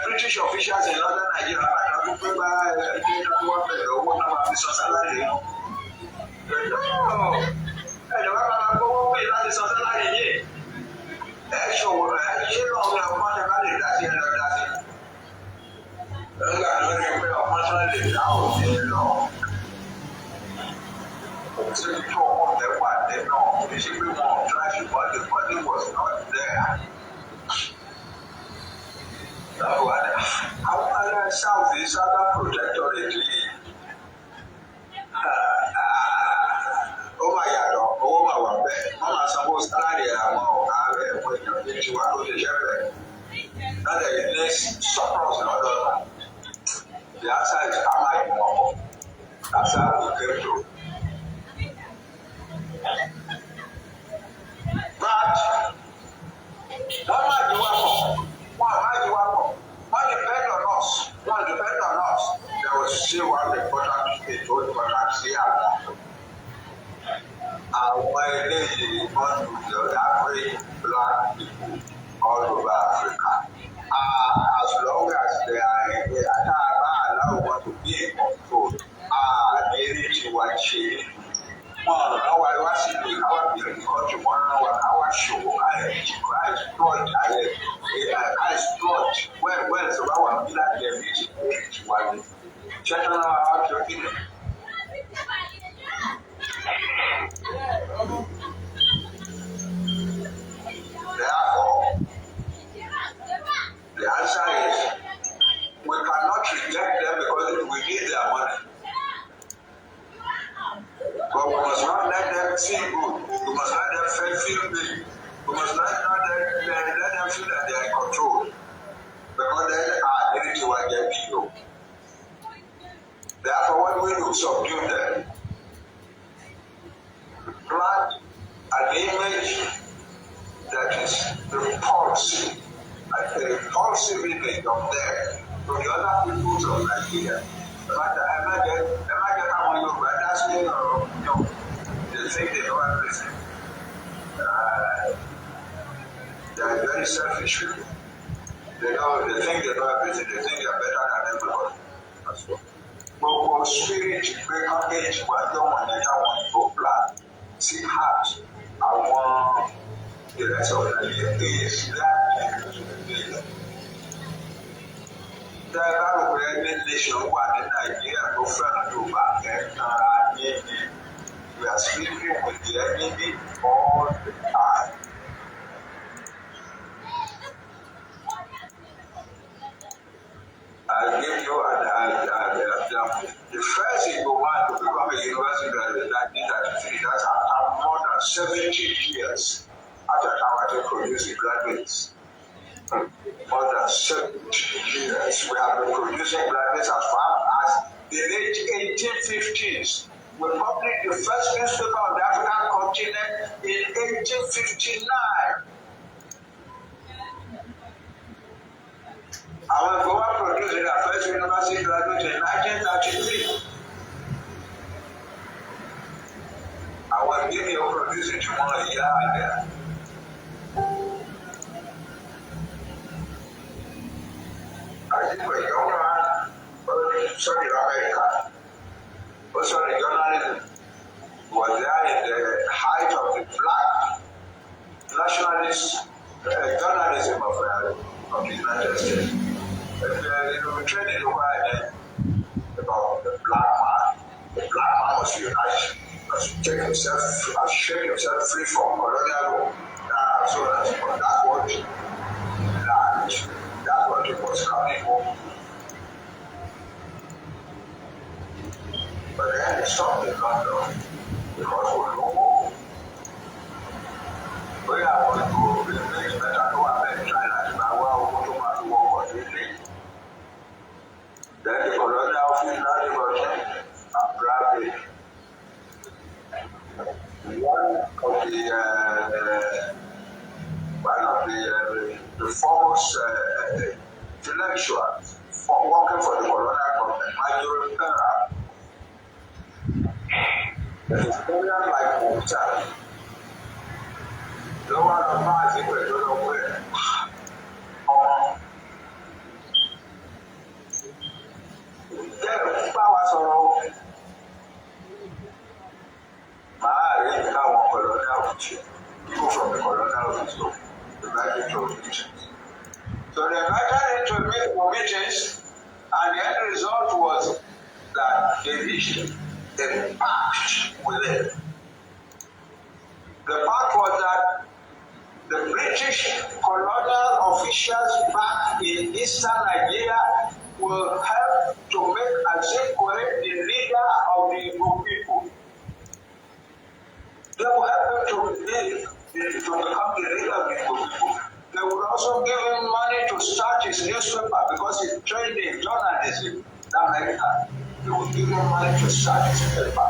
British officials in Northern Nigeria are talking about salary. The was not there. Our South is other protectorate. Oh my God, oh my God, Mama supposed to when you're into a shepherd. Now there is this surplus in other. The answer is how that's how we came to. But what might you want? One depend on us. There was still one important here. Our lady want to the average black people all over Africa. As long as they are allowed to be in control, they need to achieve. I was in our country, our show, I exploit, when the our black music one. Check on our opinion. Therefore, the answer is we cannot reject them because we need their money. But we must not let them feel good. We must let them feel big. We must not let them feel that they are in control. Because they are ready to what they feel. Therefore, what we do, subdue them. Plant an image that is repulsive, like a repulsive image of them to the other peoples of Nigeria. But am I get how you but that's no. They think they know everything. very selfish people. They think they know everything. They think they are better than everybody. That's what. Gbogbo spirit gbé kábíyèsí wájú ọmọ yẹn táwọn ìbò plan sí heart àwọn ìrẹsì ọ̀nà yẹn is láti ìrẹsì. Tẹ́ ẹ bá rò pé ẹni nation wà ní Nàìjíríà tó fẹ́ràn Yorùbá kẹ́kànra ní ní we are sleeping with the enemy all the time. I'll give you an example. The first Igbo man to become a university graduate in 1933, that's after more than 70 years after Tawati producing graduates. More than 70 years. We have been producing graduates as far as the late 1850s. We published the first newspaper on the African continent in 1859. Our Goa produced their first university graduate in 1933. Our Guinea produced it tomorrow year again. I think a young man, sorry, America, also the journalism, was there in the height of the black nationalist journalism of the United States. We trained over there about the black man. The black man must unite, must take himself, must shake himself free from colonial rule. That's what it was coming home. But then it stopped in London because we know we are going to be better to America China. Then the colonial office now developed and grabbed one of the foremost intellectuals working for the colonial government, Major Pera. The historian like Mukhtar. No one of us is going to know where. Power sorrow. My colonial office, people from the colonial office, the United Nations. So they invited him to meetings, and the end result was that they reached a pact with him. The pact was that the British colonial officials back in eastern Nigeria will help to make Akintoye the leader of the Igbo people. They will help him to become the leader of the Igbo people. They would also give him money to start his newspaper because he trained in journalism in America. They would give him money to start his paper.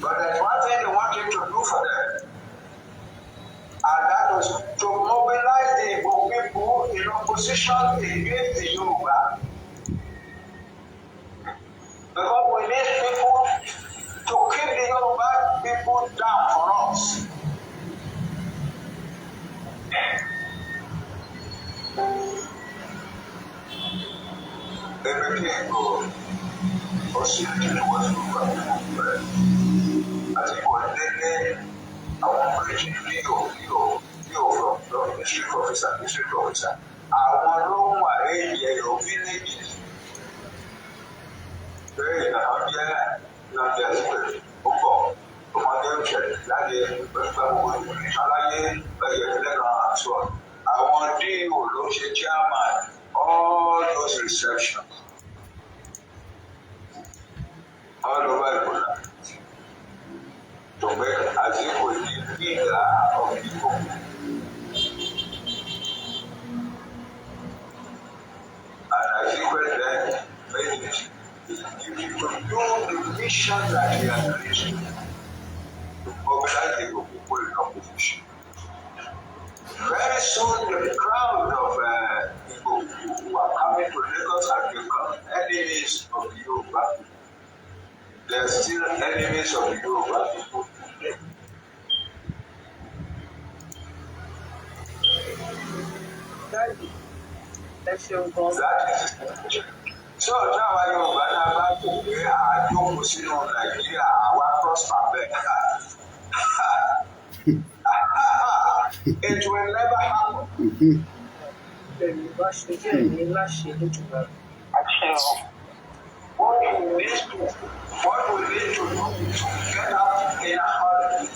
But there's one thing they want him to do for them, and that was to mobilize the Igbo people in opposition against the Yoruba. Because we need people to keep the Yoruba people down for us. Everything goes. Possibly was as it was then, I want to preach from district officer. I want to know my area, your villages. Very not just Oko, Commandant, Lady, Alaye, and so on. I want to deal with chairman, all those receptions. All over the world to make Akintoye the leader of people. And Akintoye then made it to do the mission that he had created to mobilize the people in opposition. Very soon the crowd of people who are coming to Lagos have become enemies of the Yoruba. They are still enemies of the Yoruba people today. So táwa Yorùbá náà bá kò pé àjókòó sínú Nàìjíríà àwa prosper bẹ́ẹ̀. It will never happen. What we need to do is to get out in a hurry.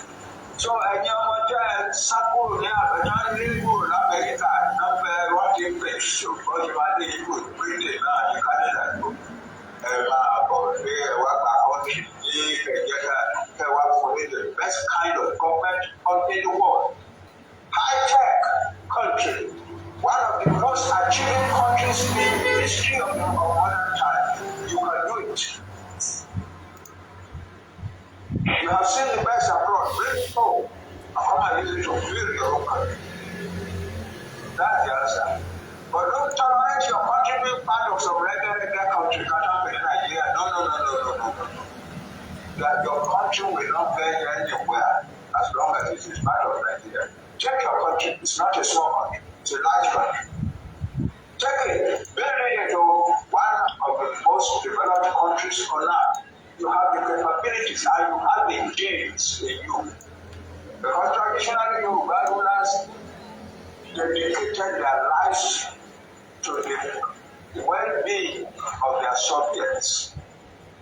So ẹni ọmọ jẹ́ sákòrò ní àbẹ̀dá nígbò l'Amẹ́ríkà nọ́mbẹ̀ rọ́ọ̀dì pẹ̀ ṣùgbọ́n ìwádìí nígbò Britain náà ní Canada tó ẹ máa bọ̀ pé ẹ wá gba kọ́ńtì ní ẹ̀jẹ̀ ẹ wá fún ní the best kind of government in the world. High-tech country, one of the most achieving countries in the history of modern time. You can do it. You have seen the best abroad. Bring it home. Come and use it to build your own country. That's the answer. But don't tolerate your country being part of some regular country. Nigeria. No. That your country will not go anywhere as long as it is part of Nigeria. Check your country. It's not a small country. It's a large country. Check it. Build it to one of the most developed countries on earth. You have the capabilities and you have the genes in you. Because traditionally Yoruba rulers dedicated their lives to the well-being of their subjects.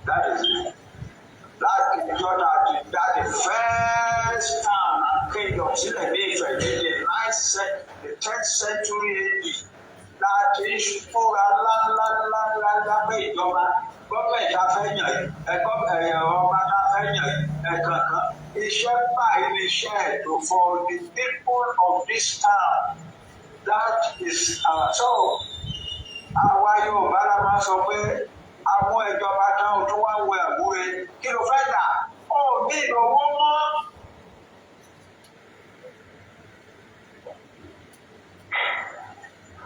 That is it. That the first town and kingdom in the 10th century AD. That is for gọ́ọ̀mẹ̀ntì afẹ́yàn ọba afẹ́yàn kankan iṣẹ́ báyìí ní iṣẹ́ ètò for the people of this town. That is so àwa Yorùbá la máa sọ pé àwọn ìjọba táwọn tó wá wọ ẹ̀wúre kí ló fẹ́ dà ó ní ìlówó mọ́.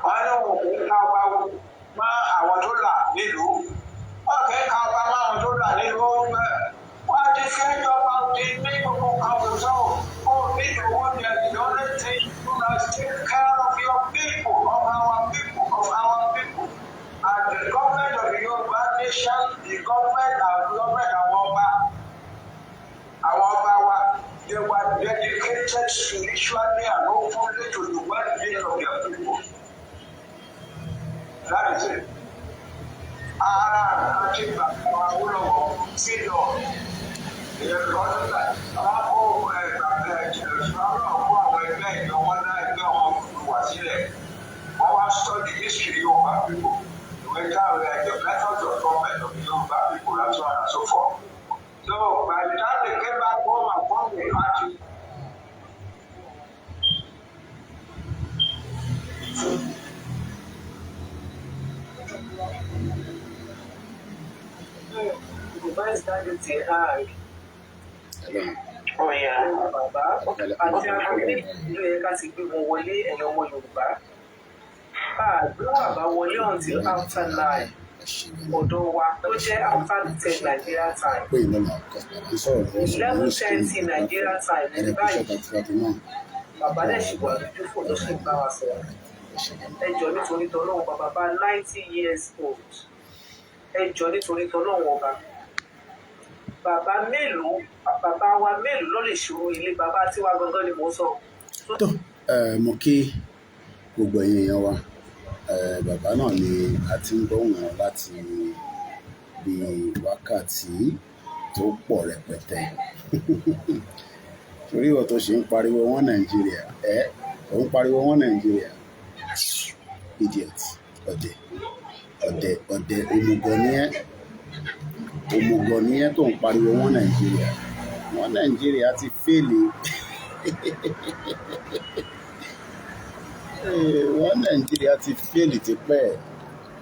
Wọ́n ní òun kò ká ọba mọ́ àwọn tó là nílùú. Wọ́n kì í ka ọba máwọn tó là nílùú bẹ́ẹ̀. Wọ́n ti fi ìjọba ti ní gbogbo kan òṣò. Ó ní ìlówó ní ẹ̀sìn only thing you must take care of your people, of our people, of our people. And the government of the Yoruba nation, the government àwọn ọba wa, they were dedicated spiritually and openly to the well-being of their people. That is it. Ara àti bàbá wa wúlò wọ̀ sí lọ. Ìyẹn lọ́dún náà, wọ́n kó bàbá ìṣòro kó àwọn ẹgbẹ́ ìjọba náà ẹgbẹ́ wọn wà sílẹ̀. Wọ́n wá study history Yorùbá people. Ìwé káwé the methods of government of Yorùbá people and so on and so forth. So by the time they came back home and formed the party, Yorùbá dájú ti hàn. Bàbá àti akọ̀wé ló yẹ ká ti gbé wọn wọlé ẹ̀yàn ọmọ Yorùbá. Gbé bàbá wọlé until after 9 ọ̀dọ̀ wa tó jẹ́ after 10 Nigeria time. 11:30 Nigeria time ní báyìí. Bàbá dẹ̀ ṣì wà lójú fò ló ṣe ń bá wa sọ̀rọ̀. Ẹ jọ̀ọ́ nítorí tọ́lọ́run bàbá 90 years old. Ẹ jọ̀ọ́ nítorí tọ́lọ́run ọba. Bàbá wa mélòó ló lè ṣòro ilé bàbá tiwa gangan ni mò ń sọ. Tó mo kí gbogbo ẹ̀yin èèyàn wa bàbá náà ni a ti ń gbóhùn wọn láti bí wákàtí tó pọ̀ rẹpẹtẹ torí ìwọ tó ṣe ń pariwo wọn Nàìjíríà ò ń pariwo wọn Nàìjíríà idiot ọ̀dẹ̀ òmùgọ̀ ni ẹ́ tó ń pariwo wọn Nàìjíríà ti fèlè wọn Nàìjíríà ti fèlè tipẹ́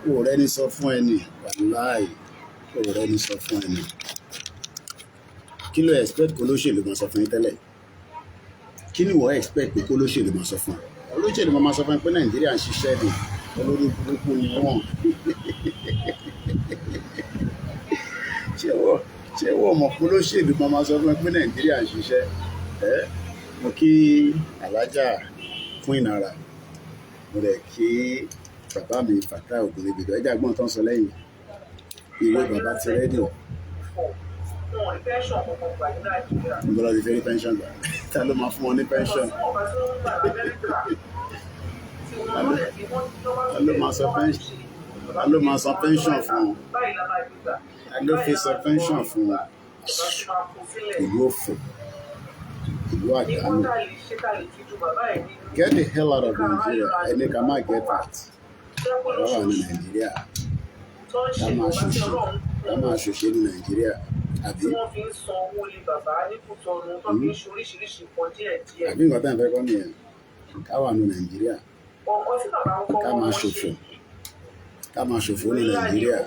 òòrẹ́ ní sọ fún ẹni wàláì òòrẹ́ ní sọ fún ẹni kí ló expect kó lóṣèlú máa sọ fún yín tẹ́lẹ̀ kí ni wọ́n expect pé kó lóṣèlú máa sọ fún olóṣèlú máa sọ fún yín pé Nàìjíríà ń ṣiṣẹ́ ni olórí burúkú ni wọ́n ṣé wọ́n mọ̀ pé olóṣèlú máa sọ fún yín pé Nàìjíríà ń ṣiṣẹ́ mo kí alájà fún ìnara mo rẹ̀ kí bàbá mi Fatai Ògúnlégbèdé ẹjẹ àgbọn tó ń sọ lẹ́yìn ìwé bàbá ti rẹ́díò nígbàlá ti fẹ́ rí pension gbà ta ló máa fún wọn ní pension ta ló máa sọ pension ta ló máa sọ pension fún wọn ta ló fi sọ pension fún wọn ìlú òfò ìlú àdánù get the hell out of Nigeria ẹni ká má get out lọ́wọ́ ní Nàìjíríà ká máa ṣòṣe ní Nàìjíríà àbí àbí nǹkan tá à ń fẹ́ kọ́ nìyẹn ká wà ní Nàìjíríà ká máa ṣòfò ní Nàìjíríà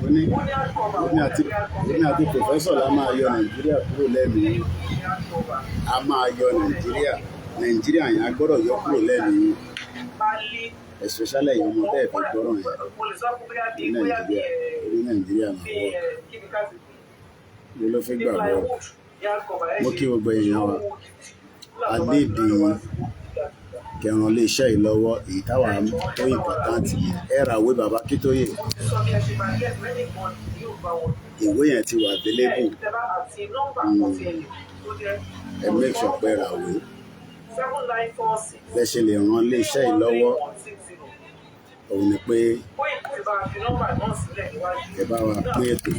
ní àti pòfẹ́sọ̀ la máa yọ Nàìjíríà kúrò lẹ́mìí a máa yọ Nàìjíríà yẹn a gbọ́dọ̀ yọ kúrò lẹ́mìí especially ẹ̀yin ọmọ bẹ́ẹ̀ fẹ́ gbọ́rọ̀ yẹn ní Nàìjíríà máa wọ̀ ló fi gbàgbọ́ mo kí gbogbo èèyàn wa a ní ìdí kẹran lè iṣẹ́ yìí lọ́wọ́ èyí táwa tó important ẹ̀rà ìwé bàbá Akintoye ìwé yẹn ti wà available ẹ make sure pé ẹ̀rà ìwé bẹ́ẹ̀ ṣe lè ràn lè iṣẹ́ yìí lọ́wọ́ òun ni pé ẹ bá wa pín ètò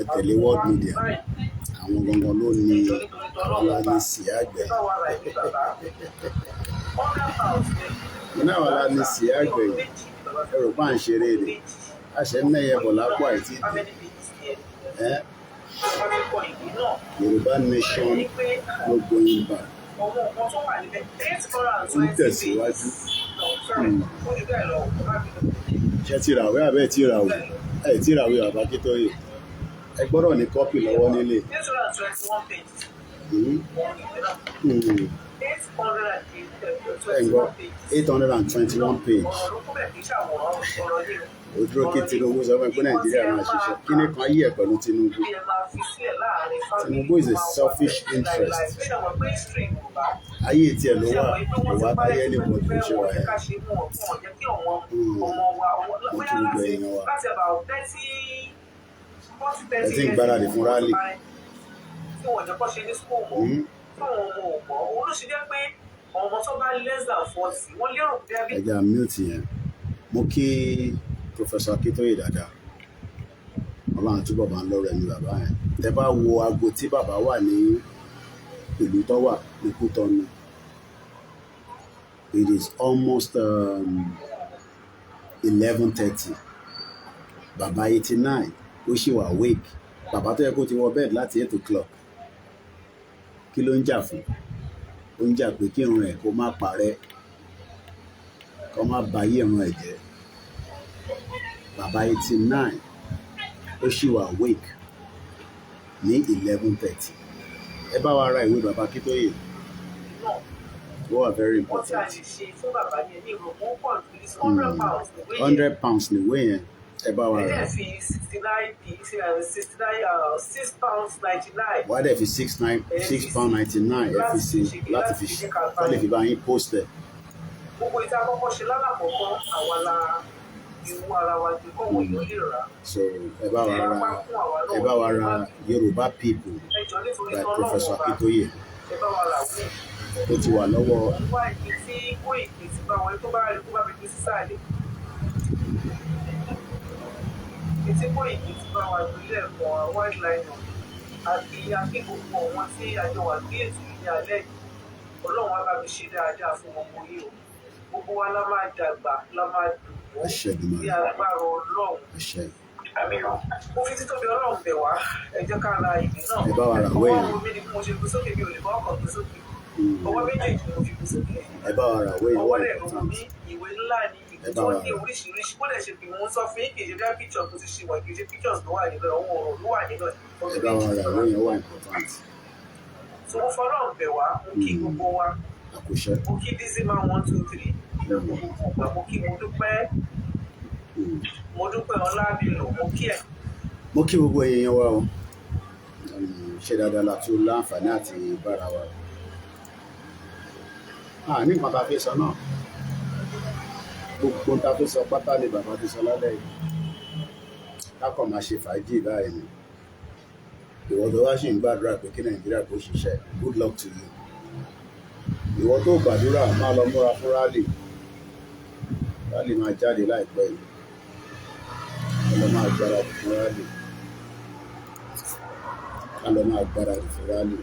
ẹ tẹ̀lé world media àwọn gangan ló ní ọlá ní sí àgbẹ̀ iná ọlá ní sí àgbẹ̀ ẹrù bá ń ṣeré rẹ̀ àṣẹ mẹ́yẹ bọ̀ lápò àìtí Yorùbá nation gbogbo ìgbà ń tẹ̀síwájú ṣe ti ràwé àbẹ́ ti ràwé ẹ̀ ti ràwé bàbá Akintoye ẹ gbọ́dọ̀ ní kọ́pì lọ́wọ́ nílé. 821 page. ó dúró kí Tinubu sọ fún ẹ pé Nàìjíríà máa ṣiṣẹ́ kí ni kan yí ẹ̀ pẹ̀lú Tinubu. Tinubu is a selfish interest. ayé tiẹ̀ ló wà ìwà táyé ní bọ̀ tó ṣe wà ẹ̀. mo kí gbogbo èèyàn wa ẹ ti ń gbáradì fún rálì. ẹja mute yẹn mo kí Professor Akintoye dáadáa Ọlọ́run túbọ̀ máa ń lọ́rọ̀ ẹni bàbá yẹn tẹ bá wo aago tí bàbá wà ní ìlú tó wà ní Kútọ́nù it is almost 11:30 bàbá 89 ó ṣì wà awake bàbá tó yẹ kó ti wọ bed láti 8 o'clock kí ló ń jà fún ó ń jà pé kí irun ẹ̀ kó má parẹ́ kó má bayé irun ẹ̀ jẹ́ bàbá 89 ó ṣì wà awake ní 11:30 ẹ bá wa ra ìwé bàbá Akintoye ó wà very important £100 níwé yẹn ẹ bá wa ra wà á dẹ̀ fi £6.99 ẹ fi sí láti fi kọ́ lè fi bá yín post ẹ̀. gbogbo ìta kọ́kọ́ ṣe lálàkọ́kọ́ àwa la ìwú ara wa ti kọ́ wọ́n yóò lè rà. so ẹ bá wa ra Yorùbá people by Professor Akintoye ó ti wà lọ́wọ́. wá ìdí tí Koiki ti bá wọn tó bá rí kó bá mi gbé sí sáàlì. Ètí Koiki ti bá wa gbélé ẹ̀kọ́ wildlife àti akíkòkò wọn tí àjọ wà gbé ètò ní alẹ́ yìí Ọlọ́run á bá mi ṣe dáadáa fún ọmọ yìí o gbogbo wa la máa dàgbà la máa dùn ní agbára Ọlọ́run. mo fi títóbi Ọlọ́run bẹ̀ wá ẹ jẹ́ ká ra ìdí náà ọwọ́ mi ni mo ṣe gbé sókè mi ò lè bá ọkọ̀ gbé sókè ọwọ́ méjèèjì ni mo fi gbé sókè ọwọ́ rẹ̀ ló ní ìwé ńlá ni ìwé tó ní oríṣiríṣi bó lè ṣe pé mo ń sọ fún yín kì í ṣe bí picture tó ti ṣe wà kì í ṣe pictures ló wà níbẹ̀ ọwọ́ ọ̀rọ̀ ló wà níbẹ̀ so mo fọlọ́run bẹ̀ wá mo kí gbogbo wa mo kí Dizzy-Man 1 2 3 mo kí mo dúpẹ́ Ọlábìlò mo kí ẹ̀. mo kí gbogbo èèyàn wa o ṣe dáadáa la tún láǹfààní àti bára wa Ní nǹkan tá a fi sọ náà, gbogbo tá a fi sọ pátá ni bàbá ti sọ lálẹ́ yìí. Kákọ̀ máa ṣe fàájì báyìí ni. Ìwọ tó wá sì ń gbàdúrà pé kí Nàìjíríà kó ṣiṣẹ́, good luck to you. Ìwọ tó gbàdúrà máa lọ múra fún rálì. Rálì máa jáde láìpẹ́ yìí. Lọ máa gbáradì fún rálì. Lọ máa gbáradì fún rálì.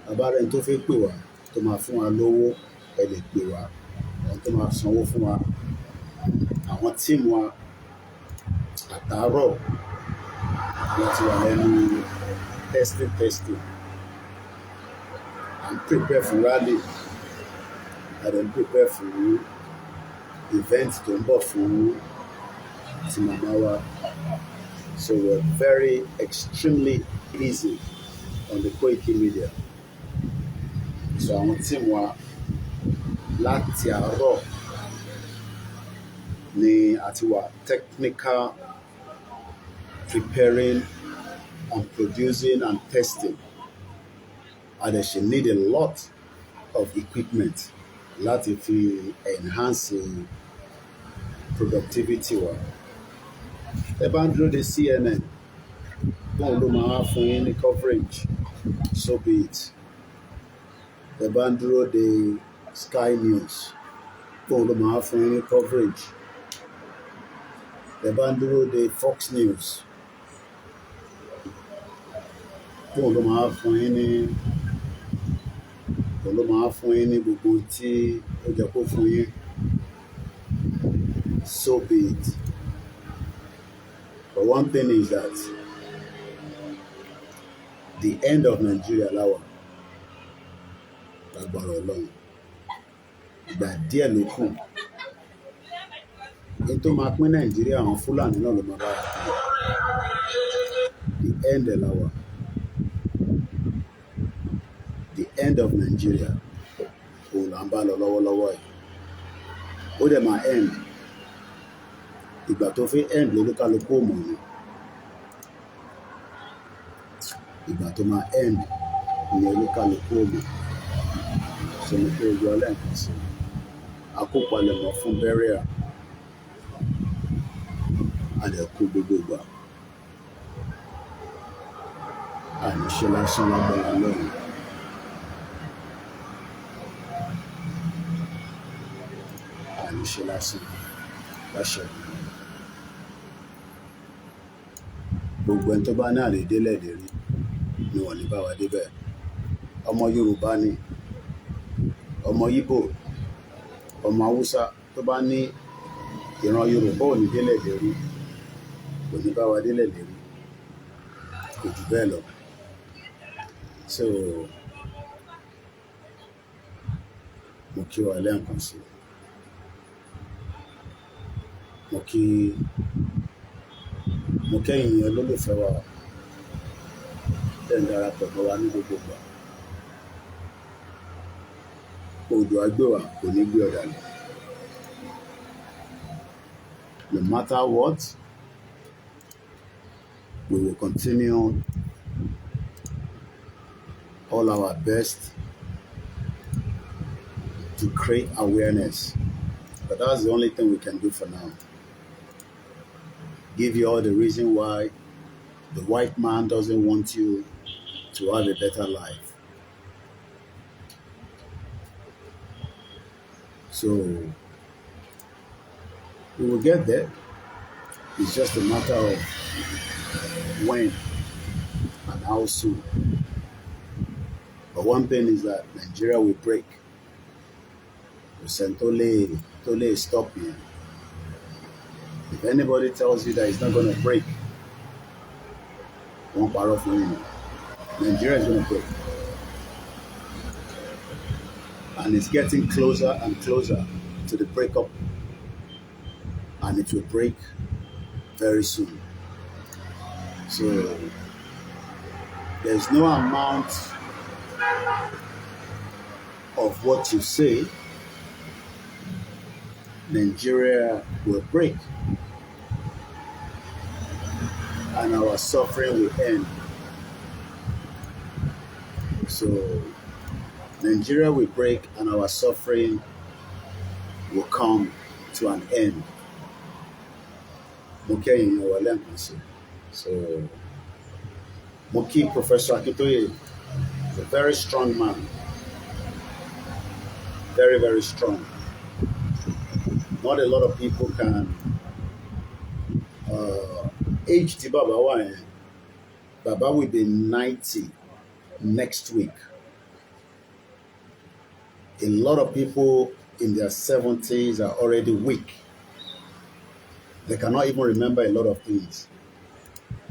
Bàbá rẹ̀ tó fẹ́ pè wá, tó máa fún wa lówó, ẹ lè pè wá. Àwọn tó máa sanwó fún wa. Àwọn tíìmù wa àtàárọ̀ láti wà lẹ́nu testing. I'm prepare for rally. I don't prepare for event tó ń bọ̀ fún ti màmá wa. So we're very extremely easy on the Koikimedia. So àwọn tíìmù wa láti àárọ̀ ni àti wà technical preparing and producing and testing. And they should need a lot of equipment láti fi enhance productivity wa. Ẹ bá ń dúró de CNN, wọn ló máa fún yín ní coverage, so be it. Ẹ bá ń dúró de Sky News, wọn ló máa fún yín ní coverage. Ẹ bá ń dúró de Fox News, wọn ló máa fún yín ní gbogbo tí ó jẹ́ kó fún yín, so be it. But one thing is that the end of Nigeria láwà lágbára Ọlọ́run. Ìgbà díẹ̀ ló kù. Ní tó máa pín Nàìjíríà, àwọn Fúlàní náà ló máa bá wa pín. The end láwà. The end of Nigeria òun là ń bá lọ lọ́wọ́lọ́wọ́ yìí. Ó dẹ̀ máa end. Ìgbà tó fi end lolúkálukú ò mọ̀ ni. Ìgbà tó máa end ni olúkálukú ò mọ̀. So mo pé ojú ọlẹ́ nǹkan sí. Akópalẹ̀mọ́ fún burial. Àdẹ̀kú gbogbo ìgbà. Àníṣe lásán lágbára lọ́run. Àníṣe lásán láṣẹ. Gbogbo ẹni tó bá ní àlédélẹ̀ lérí ni wọ́n ní bá wa débẹ̀. Ọmọ Yorùbá ni, ọmọ Ìgbò, ọmọ Haúsá tó bá ní ìran Yorùbá ò ní délẹ̀ lérí, kò ní bá wa délẹ̀ lérí. Kò jù bẹ́ẹ̀ lọ. So mo kí wa lẹ́ẹ̀kan sí. Mo kẹ́yìn olólùfẹ́ wa tẹ̀ ń darapọ̀ mọ́ wa ní gbogbo ìgbà. Odò àgbè wa kò ní gbé ọ̀dà lọ. No matter what, we will continue all our best to create awareness. But that's the only thing we can do for now. Give you all the reason why the white man doesn't want you to have a better life. So we will get there. It's just a matter of when and how soon. But one thing is that Nigeria will break. Tole stop here. If anybody tells you that it's not going to break, won't borrow from you. Nigeria is going to break. And it's getting closer and closer to the breakup. And it will break very soon. So there's no amount of what you say Nigeria will break. And our suffering will end. So Nigeria will break and our suffering will come to an end. Okay, you know what I'm saying. So, Moki Professor Akintoye is a very strong man. Very, very strong. Not a lot of people can age the Baba. Baba will be 90 next week. A lot of people in their 70s are already weak. They cannot even remember a lot of things.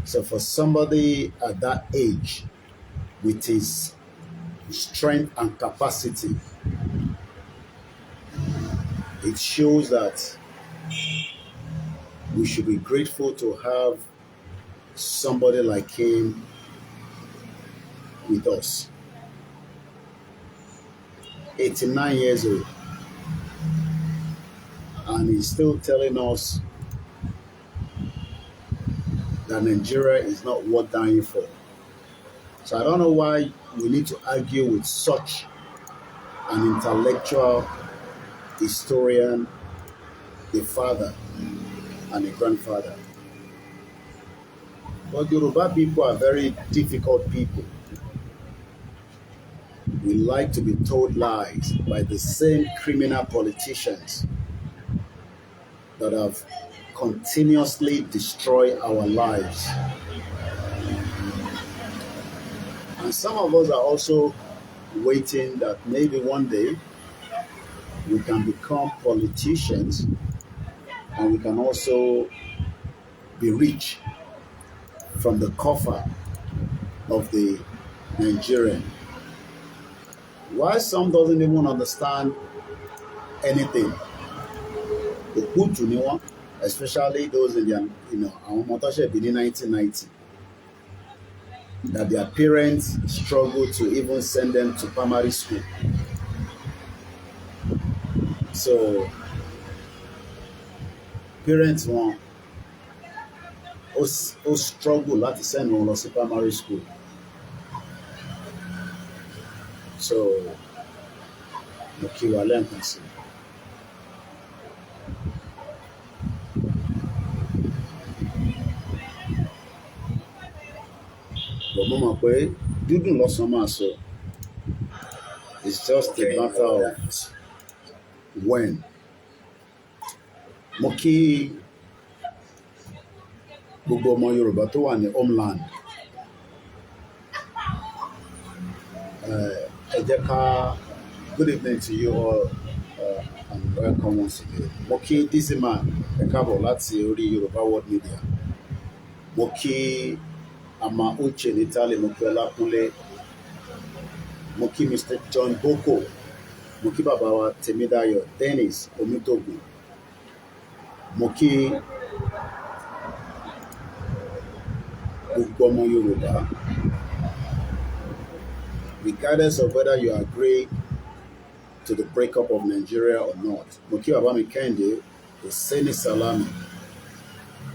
So for somebody at that age, with his strength and capacity, it shows that we should be grateful to have somebody like him with us. 89 years old, and he's still telling us that Nigeria is not worth dying for. So I don't know why we need to argue with such an intellectual historian, a father and a grandfather. But Yoruba people are very difficult people. We like to be told lies by the same criminal politicians that have continuously destroyed our lives. And some of us are also waiting that maybe one day we can become politicians and we can also be rich from the coffer of the Nigerian. Why some doesn't even understand anything? Especially those in the, our motorship in 1990, that their parents struggled to even send them to primary school. So parents want us struggle to send them to primary school. So Mokiwale can see. But Mama Kwe, didn't lost some so it's just a matter of when. Moki gbogbo ọmọ Yorùbá tó wà ní homeland. Good evening to you all and welcome once again. Moki Dizima Ekabo láti orí Yoruba World Media. Moki Ama Uche Nitali, Moki OLAKUNLE, Moki Mr. John Boko, Moki Babawa Temidayo, Dennis Omitogu, Moki gbogbo ọmọ Yorùbá, regardless of whether you agree to the breakup of Nigeria or not. Moki Babami Kende, the Seni Salami,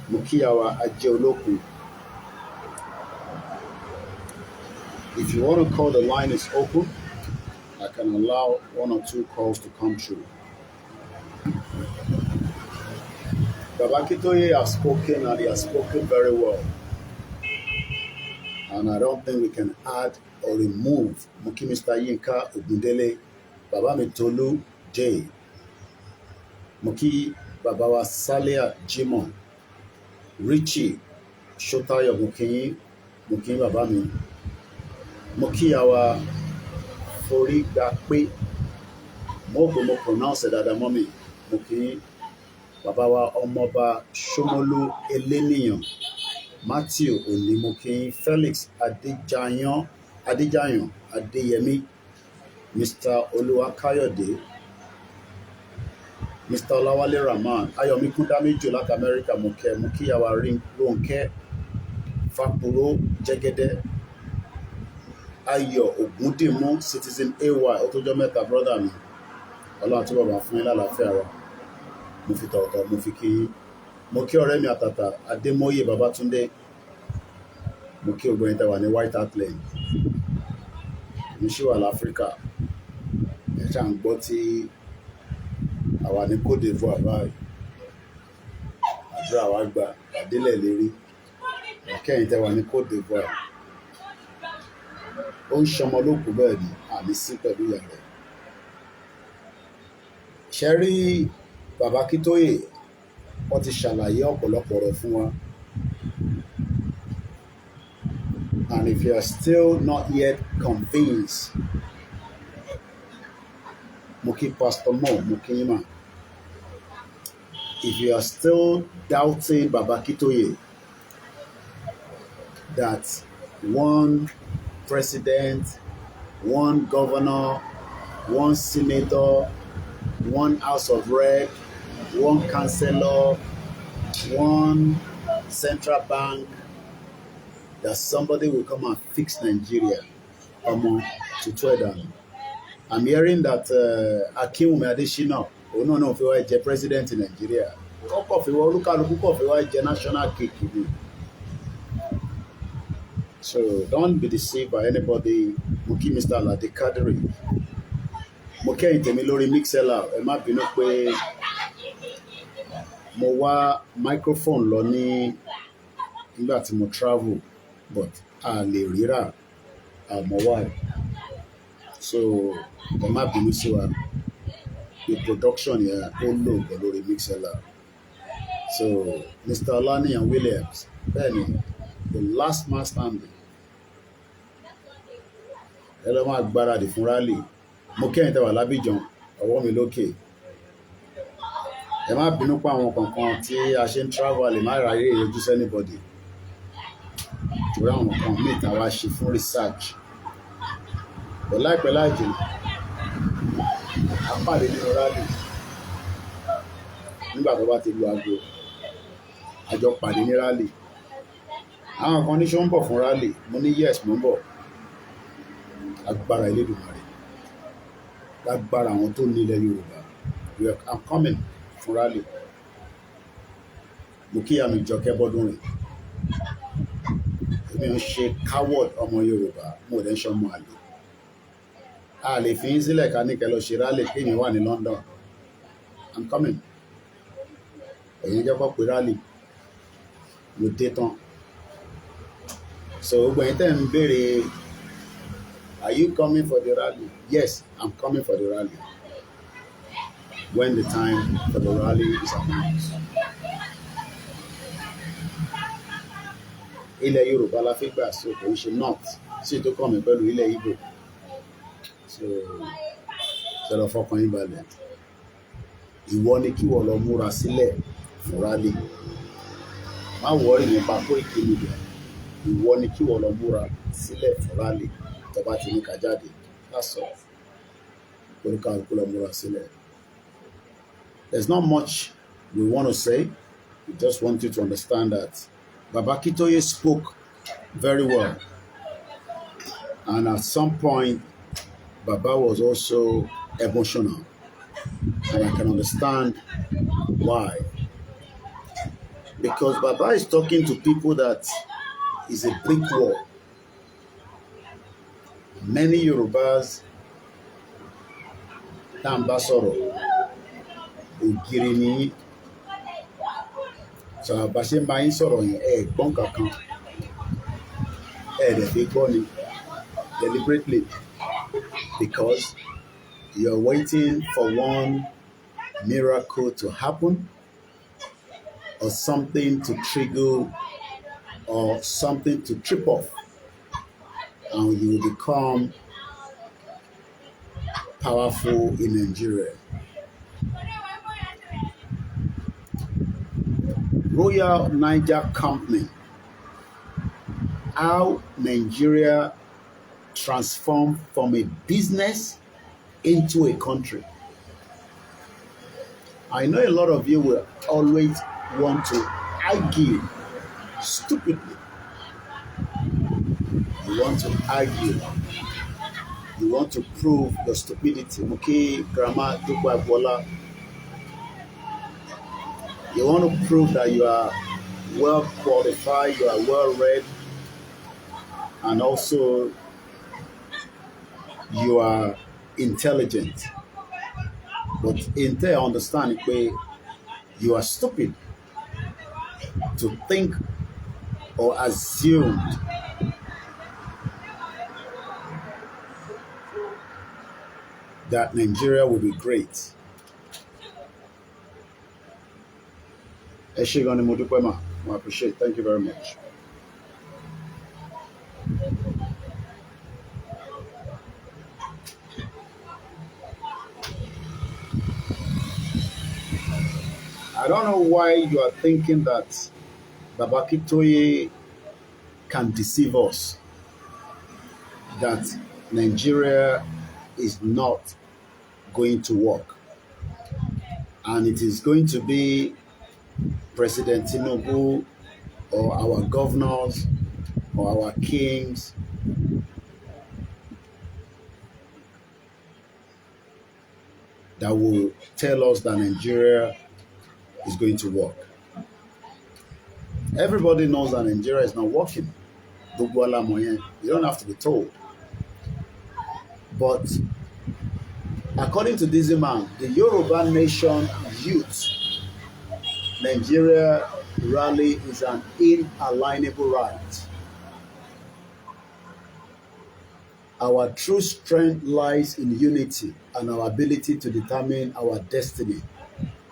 Moki Awa Ajeoloku. If you want to call, the line is open. I can allow 1 or 2 calls to come through. Baba Akintoye has spoken, and he has spoken very well. And I don't think we can add or remove Moki Mr. Yinka Ogundele, Baba Mitolu J, Moki Babawa Salia Jimon, Richie Shotayo Moki Babami, Moki Awa Fori Gakpe, Mo pronounce it at the moment, Moki Babawa Omoba Shomolu Eleniyan, Matthew Onimokin, Felix Adejayan, Adeyemi, Mr. Oluwakayode, Mr. Olawale Rahman, Ayomi Kudami Julak America, Muki Awarin Ronke, Fakuro Jegede, Ayo Ogundimu, Citizen AY, Otojo Meta, brother mi, Ọlọ́run àti bàbá fún ilá àlàáfíà wa, mo fi tọ̀ọ̀tọ̀, mo fi kí mo kí ọ̀rẹ́ mi àtàtà Adémọ́yè Babátúndé, mo kí ògbóyin tẹwà ní White Hart Lane, mo ṣì wà láfíríkà, ẹ ṣáà ń gbọ́ tí àwa ní Côte d'Ivoire báyìí àdúrà wa gbà àdélẹ̀ lérí kẹ́yìn tẹ́ wà ní Côte d'Ivoire ó ń ṣọmọ lókù bẹ́ẹ̀ ni àmì sí pẹ̀lú ìyá rẹ̀. ṣe rí bàbá Akintoye wọ́n ti ṣàlàyé ọ̀pọ̀lọpọ̀ rẹ̀ fún wa, and if you are still not yet convinced, mo kí Pastor Mo, mo kí yín mà. If you are still doubting Baba Akintoye that one president, one governor, one senator, one House of Rep, one councillor, one central bank, that somebody will come and fix Nigeria to Twitter. I'm hearing that Akinwumi Adesina, òun náà fi wá jẹ president in Nigeria. Ọkọ̀ fi wá olúkálukú kọ̀ fi wá jẹ national cake ni. So don't be deceived by anybody. Mo kí Mr. Alade Kadiri. Mo kẹ́yìn tèmi lórí Mixella. Ẹ má bínú pé mo wá microphone lọ ní nígbà tí mo travel, but a lè ríra àmọ́ wá. So ẹ má bínú sí wa. The production yẹn ó lò pẹ̀lú lórí Mixella. So Mr. Olani and Williams, bẹ́ẹ̀ni, the last man standing. Ẹ lọ́ máa gbáradì fún rally. Mo kẹ́yìn tẹ́ wà lábìjàn, ọwọ́ mi lókè. Ẹ má bínú pa àwọn kankan tí a ṣe ń travel lè má ráyè yọjú sí anybody. Torí àwọn kan míì tá wá ṣe fún research. But láìpẹ́ láì jìnnà, a pàdé nínú rally. Nígbà tó bá ti lu aago, a jọ pàdé ní rally. Àwọn kan ní ṣó ń bọ̀ fún rally, mo ní yes mo ń bọ̀. Agbára Elédùmarè, lágbára àwọn tó ní ilẹ̀ Yorùbá, I'm coming fún rally. Mo kí àmì ìjọkẹ́ bọ́dún rìn. Èmi ò ń ṣe coward ọmọ Yorùbá, mo ò dẹ̀ ń ṣọmọ àlè. A lè fi yín sílẹ̀ ká ní kẹ́ lọ ṣe rally pé èmi wà ní London. I'm coming. Ẹ̀yin jẹ́ kó pé rally. Mo dé tán. So gbogbo ẹ̀yin tẹ́ ń béèrè, are you coming for the rally? Yes, I'm coming for the rally. When the time for the rally is announced. Ilẹ̀ Yorùbá la fi gbà, so kò ń ṣe north, sí tó kàn mí pẹ̀lú ilẹ̀ Igbo. So ṣẹlẹ̀ fọkàn yín balẹ̀. Ìwọ ni kí wọ́n lọ múra sílẹ̀ fún rally. Má wọ́ọ̀rì nípa Koikimedia. Ìwọ ni kí wọ́n lọ múra sílẹ̀ fún rally. Tó bá ti ní ká jáde, that's all. Orúkọ lọ múra sílẹ̀. There's not much we want to say. We just want you to understand that Baba Akintoye spoke very well. And at some point, Baba was also emotional. And I can understand why. Because Baba is talking to people that is a brick wall. Many Yorubas, Tambasoro, ògiri ni so bá ṣe ń bá yín sọ̀rọ̀ yẹn gbọ́n kankan dẹ̀ fi gbọ́ ni deliberately, because you're waiting for one miracle to happen or something to trigger or something to trip off, and you will become powerful in Nigeria. Royal Niger Company, how Nigeria transformed from a business into a country. I know a lot of you will always want to argue stupidly. You want to argue. You want to prove your stupidity. Okay, Grandma Dukwa. You want to prove that you are well qualified, you are well read, and also you are intelligent. But intel understand pé you are stupid to think or assume that Nigeria will be great. Ẹ ṣé gan ni mo dúpẹ́ mà. I appreciate. Thank you very much. I don't know why you are thinking that Baba Akintoye can deceive us, that Nigeria is not going to work. And it is going to be President Tinubu or our governors or our kings that will tell us that Nigeria is going to work. Everybody knows that Nigeria is not working. You don't have to be told. But according to this man, the Yoruba nation youth, Nigeria rally is an inalienable right. Our true strength lies in unity and our ability to determine our destiny.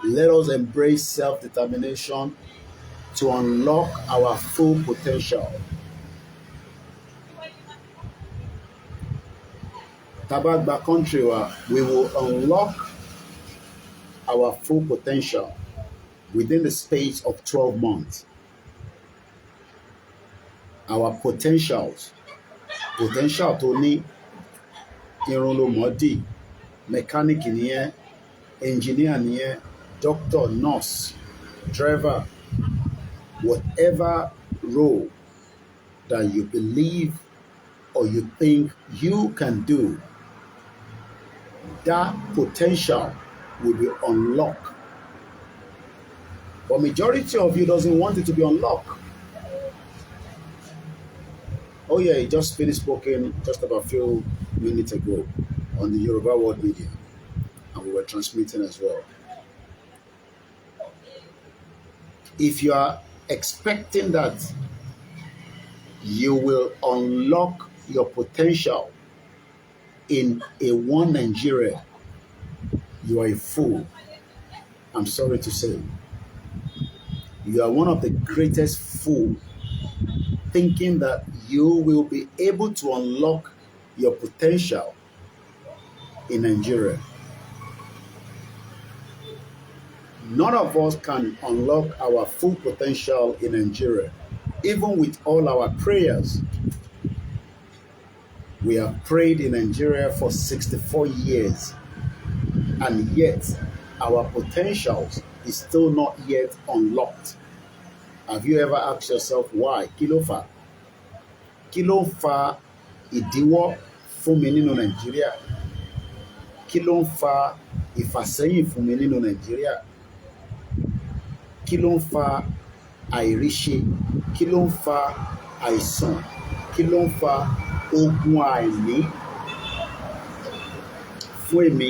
Let us embrace self-determination to unlock our full potential. Tabagba country, we will unlock our full potential within the space of 12 months. Our potential tó ní irun ló mọ́dì, mechanic nìyẹn, engineer nìyẹn, doctor, nurse, driver, whatever role that you believe or you think you can do, that potential will be unlocked. But majority of you doesn't want it to be unlocked. Oh yeah, he just finished speaking just about a few minutes ago on the Yoruba World Media, and we were transmitting as well. If you are expecting that you will unlock your potential in a one Nigeria, you are a fool. I'm sorry to say. You are one of the greatest fools, thinking that you will be able to unlock your potential in Nigeria. None of us can unlock our full potential in Nigeria, even with all our prayers. We have prayed in Nigeria for 64 years, and yet our potentials is still not yet unlocked. Have you ever asked yourself why? Kí ló fà? Kí ló fà ìdíwọ́ fún mi nínú Nàìjíríà? Kí ló fà ìfàsẹ́yìn fún mi nínú Nàìjíríà? Kí ló fà àìríṣe? Kí ló fà àìsàn? Kí ló fà ogun àìní fún èmi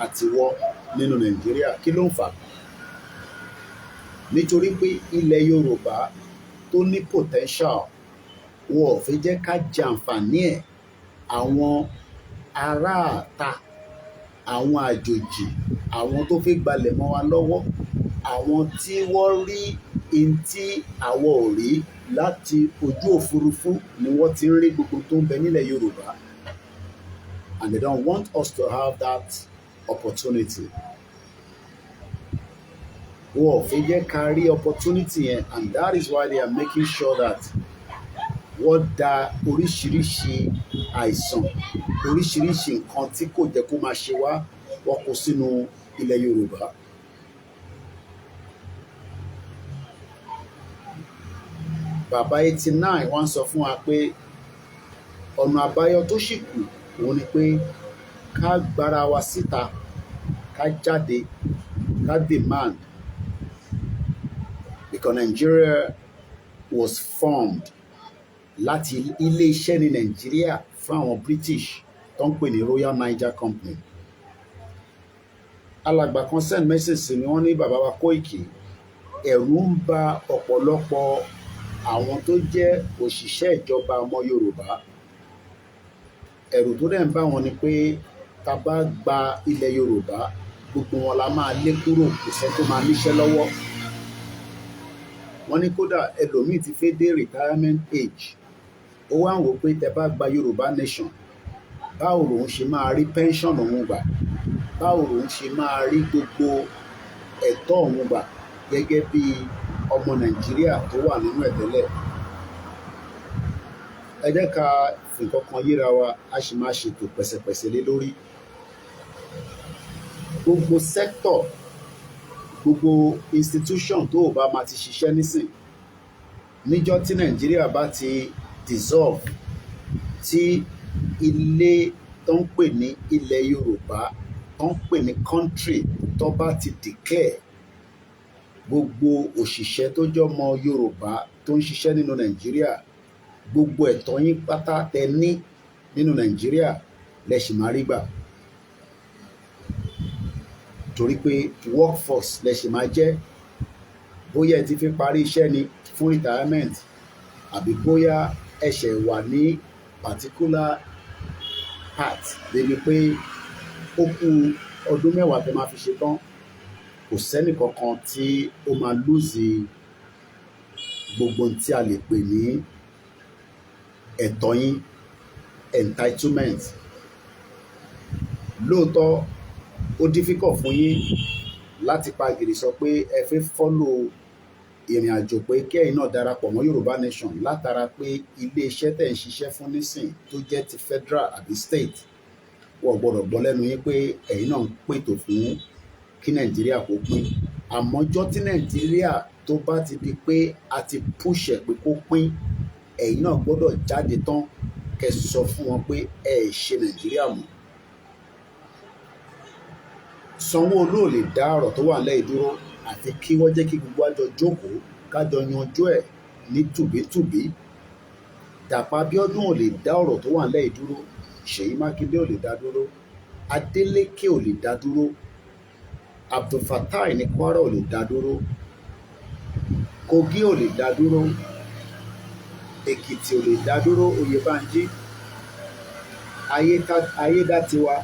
àtiwọ́ nínú Nàìjíríà? Kí ló fà? Nítorí pé ilẹ̀ Yorùbá tó ní potential, wọ́n ò fẹ́ jẹ́ ká jàǹfààní ẹ̀. Àwọn aráàta, àwọn àjòjì, àwọn tó fẹ́ gbalẹ̀ mọ́ wa lọ́wọ́, àwọn tí wọ́n rí in tí àwọn ò rí láti ojú òfurufú ni wọ́n ti ń rí gbogbo tó ń bẹ nílẹ̀ Yorùbá. And they don't want us to have that opportunity. Wọ́n ò fẹ́ jẹ́ ká rí opportunity yẹn, and that is why they are making sure that wọ́n dá oríṣiríṣi àìsàn, oríṣiríṣi nǹkan tí kò jẹ́ kó máa ṣe wá, wọ́n kó sínú ilẹ̀ Yorùbá. Bàbá 89 wọ́n sọ fún wa pé ọ̀nà àbáyọ tó ṣì kù òun ni pé ká gbára wa síta, ká jáde, ká demand. Because Nigeria was formed láti ilé iṣẹ́ ní Nigeria fún àwọn British. tó ń pè ní Royal Niger Company. Alàgbà kan send message sí mi, wọ́n ní bàbá wa Koiki ẹ̀rù ń ba ọ̀pọ̀lọpọ̀ àwọn tó jẹ́ òṣìṣẹ́ ìjọba ọmọ Yorùbá. Ẹ̀rù tó dẹ̀ ń bá wọn ni pé tá bá gba ilẹ̀ Yorùbá gbogbo wọn la máa lé kúrò, kò sẹ́ tó máa níṣẹ́ lọ́wọ́. Wọ́n ní kódà ẹlòmíì ti fẹ́ dé retirement age, ó wá ń wò pé tẹ́ bá gba Yorùbá nation báwo lòun ṣe máa rí pension òun gbà, báwo lòun ṣe máa rí gbogbo ẹ̀tọ́ òun gbà gẹ́gẹ́ bí ọmọ Nàìjíríà tó wà nínú ẹ̀ tẹ́lẹ̀. Ẹ jẹ́ ká fi nǹkan kan yíra wa, a sì máa ṣètò pẹ̀sẹ̀pẹ̀sẹ̀ lé lórí. Gbogbo sector, gbogbo institution tó o bá máa ti ṣiṣẹ́ nísìn, níjọ́ tí Nàìjíríà bá ti dissolve, tí ilé tó ń pè ní ilẹ̀ Yorùbá tó ń pè ní country tó bá ti declare, gbogbo òṣìṣẹ́ tó jẹ́ ọmọ Yorùbá tó ń ṣiṣẹ́ nínú Nàìjíríà, gbogbo ẹ̀tọ́ yín pátá tẹ́ ní nínú Nàìjíríà lẹ ṣì máa rí gbà. Torí pé workforce lẹ ṣì máa jẹ́, bóyá ẹ ti fi parí iṣẹ́ ni fún retirement, àbí bóyá ẹ ṣẹ̀ wà ní particular part débi pé ó kù ọdún mẹ́wàá tẹ́ máa fi ṣe tán, kò sẹ́nì kankan tí ó máa lose gbogbo tí a lè pè ní ẹ̀tọ́ yín, entitlement. Lóòótọ́ ó difficult fún yín láti pagìrì sọ pé ẹ fẹ́ follow ìrìn àjò pé kẹ́yìn náà darapọ̀ mọ́ Yorùbá nation látara pé ilé iṣẹ́ tẹ̀ ń ṣiṣẹ́ fún nísìn tó jẹ́ ti federal àbí state, wọ́n gbọ́dọ̀ gbọ́ lẹ́nu yín pé ẹ̀yin náà ń pètò fún kí Nàìjíríà kó pín. Àmọ́jọ́ tí Nàìjíríà tó bá ti di pé a ti push ẹ̀ pé kó pín, ẹ̀yin náà gbọ́dọ̀ jáde tán kẹ́ sọ fún wọn pé ẹ ṣe Nàìjíríà mọ́. Sanwó-Olú ò lè dá ọ̀rọ̀ tó wà lẹ́yìn dúró, àti kí wọ́n jẹ́ kí gbogbo àjọ jókòó kájọ yanjú ẹ̀ ní tùbítùbí. Dàpọ̀ Abíọ́dún ò lè dá ọ̀rọ̀ tó wà lẹ́yìn dúró, Ṣèyí Mákindé ò lè dá dúró, Adélékè ò lè dá dúró, Abdulfatai ní Kwara ò lè dá dúró, Kogi ò lè dá dúró, Èkìtì ò lè dá dúró, Oyèbánjí, Ayédátiwa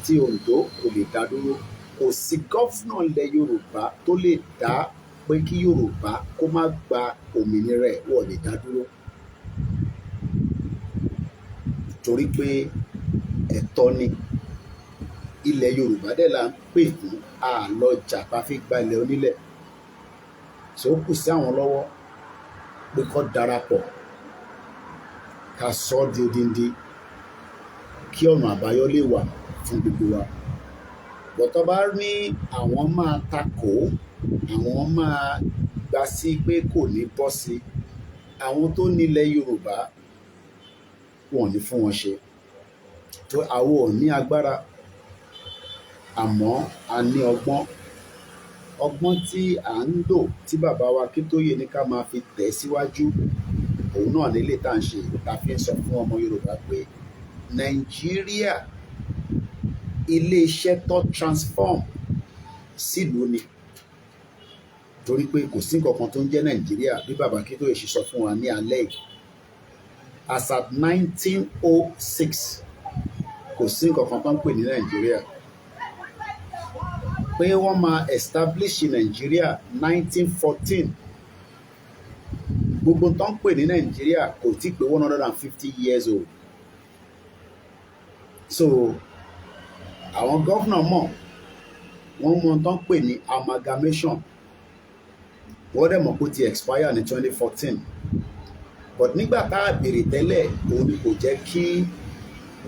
ti Oǹdó ò lè dá dúró. Kò sí gọ́fúnà ilẹ̀ Yorùbá tó lè dá pé kí Yorùbá kó má gba òmìnira ẹ̀, wọ́n lè dá dúró. Torí pé ẹ̀tọ́ ni ilẹ̀ Yorùbá dẹ̀ là ń pè fún, àlọ́jà bá fi gba ilẹ̀ onílẹ̀. Tí ó kù sí àwọn lọ́wọ́ pé kó darapọ̀, ká sọ ọ́ di odindi, kí ọ̀nà àbáyọ lè wà fún gbogbo wa. Bọ̀tọ́ bá ní àwọn máa takò, àwọn máa gbà sí pé kò ní bọ́ sí, àwọn tó nílẹ̀ Yorùbá wọn ò ní fún wọn ṣe. Tó àwọn ò ní agbára, àmọ́ a ní ọgbọ́n tí à ń lò, tí bàbá wa Akintoye ní ká máa fi tẹ̀ síwájú, òun náà nílé tá à ń ṣe, tá fi ń sọ fún ọmọ Yorùbá pé Nàìjíríà ilé iṣẹ́ tó transform sílùú ni. Torí pé kò sí nǹkan kan tó ń jẹ́ Nàìjíríà bí bàbá Akintoye ṣe sọ fún wa ní alẹ́ yìí. As at 1906 kò sí nǹkan kan tó ń pè ní Nàìjíríà. Pé wọ́n máa establish Nàìjíríà 1914, gbogbo tó ń pè ní Nàìjíríà kò tí pé 150 years old. So àwọn gọ́fúnà mọ̀, wọ́n mọ tó ń pè ní amalgamation, wọ́n dẹ̀ mọ̀ pé ó ti expire ní 2014. But nígbà tá a béèrè tẹ́lẹ̀, òun ni kò jẹ́ kí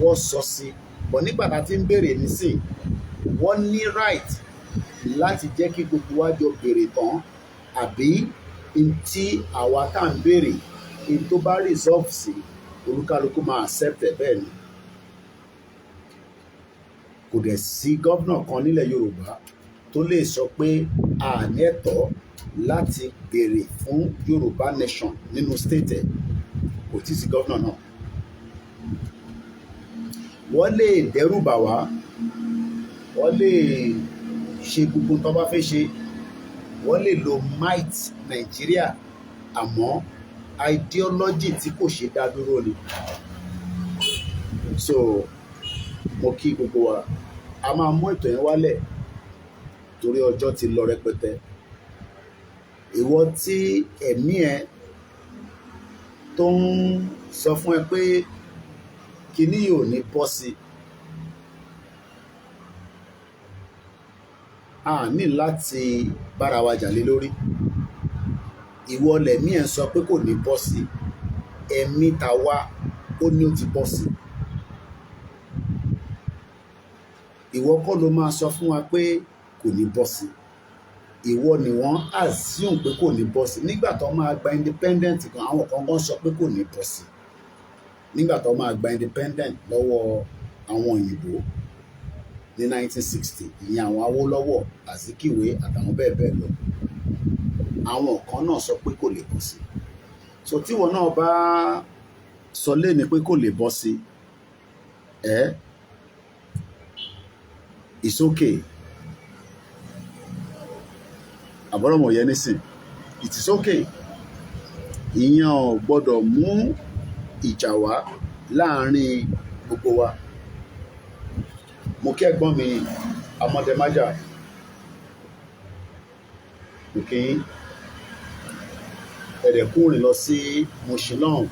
wọ́n sọ sí. But nígbà tá a ti ń béèrè nísìn, wọ́n ní right láti jẹ́ kí gbogbo wa jọ béèrè tán, àbí n tí àwa tá à ń béèrè, n tó bá resolve sí, olúkálukú máa accept ẹ̀ bẹ́ẹ̀ ni. Kò dẹ̀ sí gọ́vnà kan nílẹ̀ Yorùbá tó lè sọ pé a ní ẹ̀tọ́ láti béèrè fún Yorùbá nation nínú state ẹ̀. Kò tí sí gọ́vnà náà. wọ́n lè dẹ́rù bà wá, wọ́n lè ṣe gbogbo tó bá fẹ́ ṣe, wọ́n lè lo might Nàìjíríà, àmọ́ ideology tí kò ṣe dá dúró ni. So mo kí gbogbo wa, a máa mú ètò yẹn wálẹ̀ torí ọjọ́ ti lọ rẹpẹtẹ. Ìwọ tí ẹ̀mí ẹ tó ń sọ fún ẹ pé kíní yìí ò ní bọ́ sí, a ní láti bára wa jà lé lórí. Ìwọ lẹ̀mí ẹ sọ pé kò ní bọ́ sí, ẹ̀mí ta wá ó ní ó ti bọ́ sí. Ìwọ kọ́ ló máa sọ fún wa pé kò ní bọ́ sí, ìwọ ni wọ́n assume pé kò ní bọ́ sí. Nígbà tó máa gba independent kan, àwọn kan sọ pé kò ní bọ́ sí. Nígbà tó máa gba independent lọ́wọ́ àwọn òyìnbó ní 1960, ìyẹn àwọn Awólọ́wọ̀, Azikiwe àtàwọn bẹ́ẹ̀ bẹ́ẹ̀ lọ, àwọn kan náà sọ pé kò lè bọ́ sí. So tíwọ náà bá sọ léni pé kò lè bọ́ sí, it's okay. Àbọ̀rọ̀mọ̀ yẹn nísìn, it is okay. Ìyẹn ò gbọ́dọ̀ mú ìjà wá láàrin gbogbo wa. Mo kí ẹ̀gbọ́n mi Amọ̀dẹ̀májà, òkè ẹ̀dẹ̀kùnrin lọ sí Mùsùlùmí.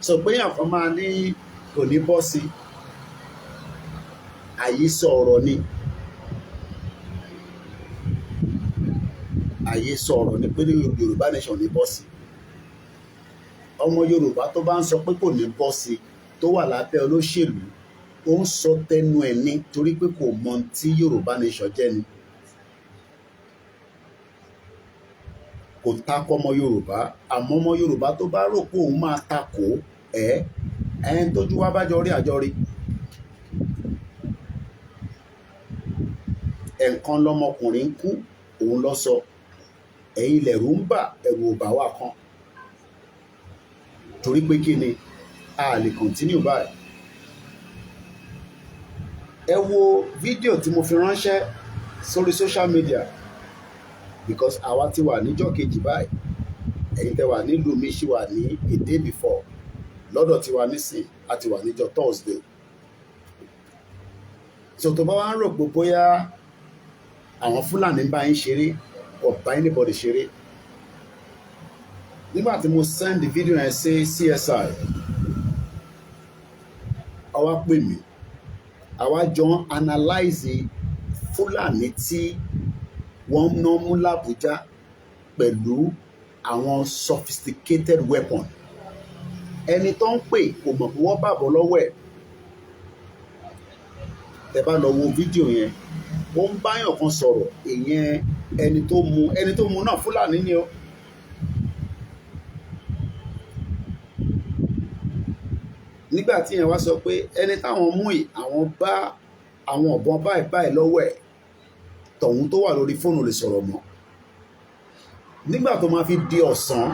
Sọ pé àkọ́ máa ní kò ní bọ́ sí, àyísọ ọ̀rọ̀ ni. Àyísọ ọ̀rọ̀ ni pé Yorùbá nation ní bọ́ sí. Ọmọ Yorùbá tó bá ń sọ pé kò ní bọ́ sí, tó wà lábẹ́ olóṣèlú, ó ń sọ tẹnu ẹ̀ ní torí pé kò mọ tí Yorùbá nation jẹ́ ni. Kò takò ọmọ Yorùbá, àmọ́ ọmọ Yorùbá tó bá rò pé òun máa takò ẹni tójú wá bá jọ rí àjọ rí. Ẹ̀ẹ̀kan lọmọkùnrin ń kú, òun lọ sọ, ẹ̀yin lẹ̀rù ń bà, ẹ̀rù ò bà wá kan. Torí pé kí ni, a lè continue báyìí. Ẹ wo fídíò tí mo fi ránṣẹ́ sórí social media, because àwa ti wà níjọ́ kejì báyìí, ẹ̀yin tẹ́ wà nílùú mi ṣì wà ní a day before, lọ́dọ̀ tiwa nísìn a ti wà níjọ́ Thursday. So tó bá wá ń rò pé bóyá àwọn Fúlàní bá yín ṣeré kò bá anybody ṣeré. Nígbà tí mo send the video yẹn sí CSI, àwa pè mí, àwa jọ analyze Fúlàní tí wọ́n ná mú l'Àbújá pẹ̀lú àwọn sophisticated weapon. Ẹni tó ń pè kò mọ̀ pé wọ́n bàbọ̀ lọ́wọ́ ẹ̀. Tẹ́ bá lọ wo fídíò yẹn, ó ń báyàn kan sọ̀rọ̀, ìyẹn ẹni tó mú náà Fúlàní ni ó. Nígbà tí yẹn wá sọ pé ẹni táwọn mú yìí, àwọn bá àwọn ọ̀bọ̀n báyìí lọ́wọ́ ẹ̀, tọ̀hún tó wà lórí fóònù lè sọ̀rọ̀ mọ́. Nígbà tó máa fi di ọ̀sán,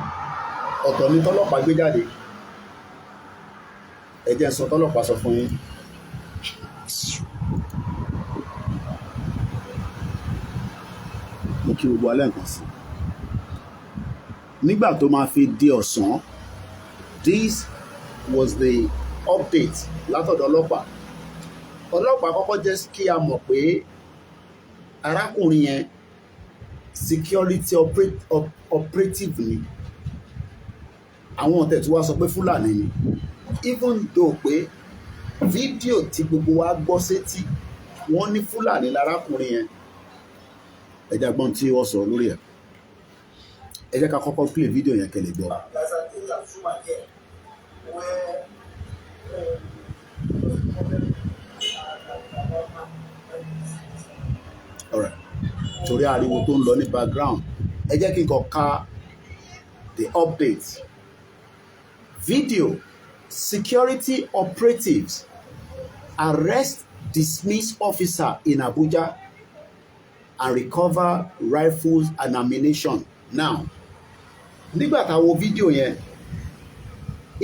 ọ̀tọ̀ ni tọ́lọ́pàá gbé jáde. Ẹ jẹ́ n sọ tọ́lọ́pàá sọ fún yín. Mo kí gbogbo alẹ́ nǹkan sí. Nígbà tó máa fi di ọ̀sán, this was the update látọ̀dọ̀ ọlọ́pàá. Ọlọ́pàá kọ́kọ́ jẹ́ kí a mọ̀ pé arákùnrin yẹn security operative ni. Àwọn ọ̀tẹ̀ tí wá sọ pé Fúlàní ni. Even though pé fídíò tí gbogbo wa gbọ́ sétí, wọ́n ní Fúlàní lárákùnrin yẹn. Ẹ jẹ́ gbọ́n tí wọ́n sọ lórí ẹ̀. Ẹ jẹ́ ká kọ́kọ́ play fídíò yẹn kẹ́ lè gbọ́. Alright. Torí ariwo tó ń lọ ní background, ẹ jẹ́ kí n kọ ká the update. Video: security operatives arrest dismissed officer in Abuja and recover rifles and ammunition. Now, nígbà tá wo fídíò yẹn,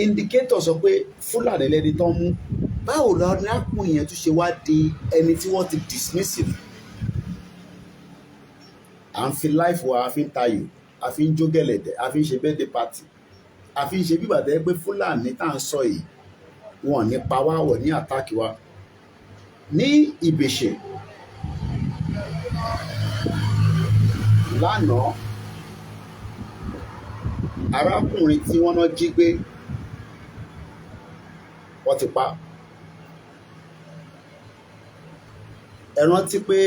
indicator sọ pé Fúlàní lẹni tó ń mú. Báwo la ní àkùnrin yẹn tún ṣe wá di ẹni tí wọ́n ti dismiss ni? À ń fi life wa, a fi ń tayò, a fi ń jó gẹ̀lẹ̀dẹ̀, a fi ń ṣe birthday party, a fi ń ṣe bí bàtẹ́ pé Fúlàní tá à ń sọ yìí wọn ní pa wá, wọ̀ ní àtàkì wa. Ní Ìbèṣè lánàá, arákùnrin tí wọ́n náà jí gbé wọ́n ti pa. Ẹ rántí pé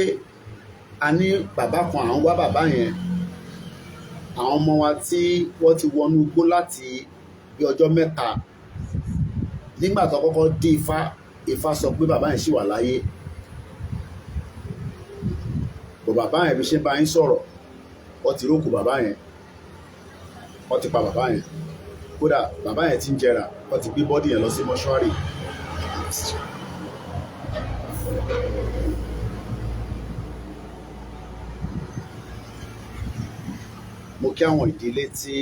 a ní bàbá kan, à ń wá bàbá yẹn, àwọn ọmọ wa tí wọ́n ti wọnú igbó láti bí ọjọ́ mẹ́ta. Nígbà tó kọ́kọ́ dé Ifá sọ pé bàbá yẹn ṣì wà láyé. Bọ̀ bàbá yẹn bí ṣe bá yín sọ̀rọ̀, wọ́n ti rókù bàbá yẹn, wọ́n ti pa bàbá yẹn. Kódà bàbá yẹn ti ń jẹrà, wọ́n ti gbé bọ́dì yẹn lọ sí mọ́ṣúárì. Mo kí àwọn ìdílé tí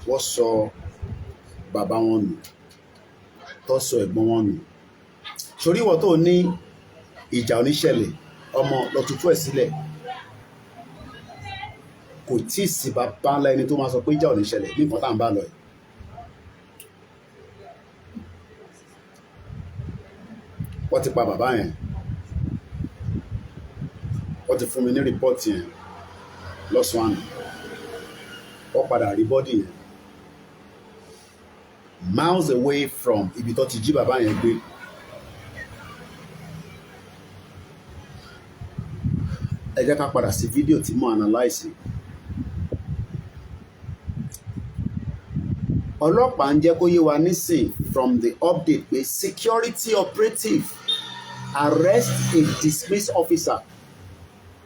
wọ́n sọ bàbá wọn nù, tó sọ ẹ̀gbọ́n wọn nù. Sórí ìwọ tó ní ìjà oníṣẹ̀lẹ̀, ọmọ lọ tutù ẹ̀ sílẹ̀. Kò tí ì sí bàbá ńlá ẹni tó máa sọ pé ìjà oníṣẹ̀lẹ̀ ní nǹkan tá à ń bá lọ yìí. Wọ́n ti pa bàbá yẹn, wọ́n ti fún mi ní rìpọ́ọ̀tì yẹn lọ́sàn-án àná. Wọ́n padà rí bọ́dì yẹn miles away from ibi tó ti jí bàbá yẹn gbé. Ẹ jẹ́ ká padà sí fídíò tí mo analyse. Ọlọ́pàá ń jẹ́ kó yé wa nísìn from the update pé security operative arrest a dismissed officer.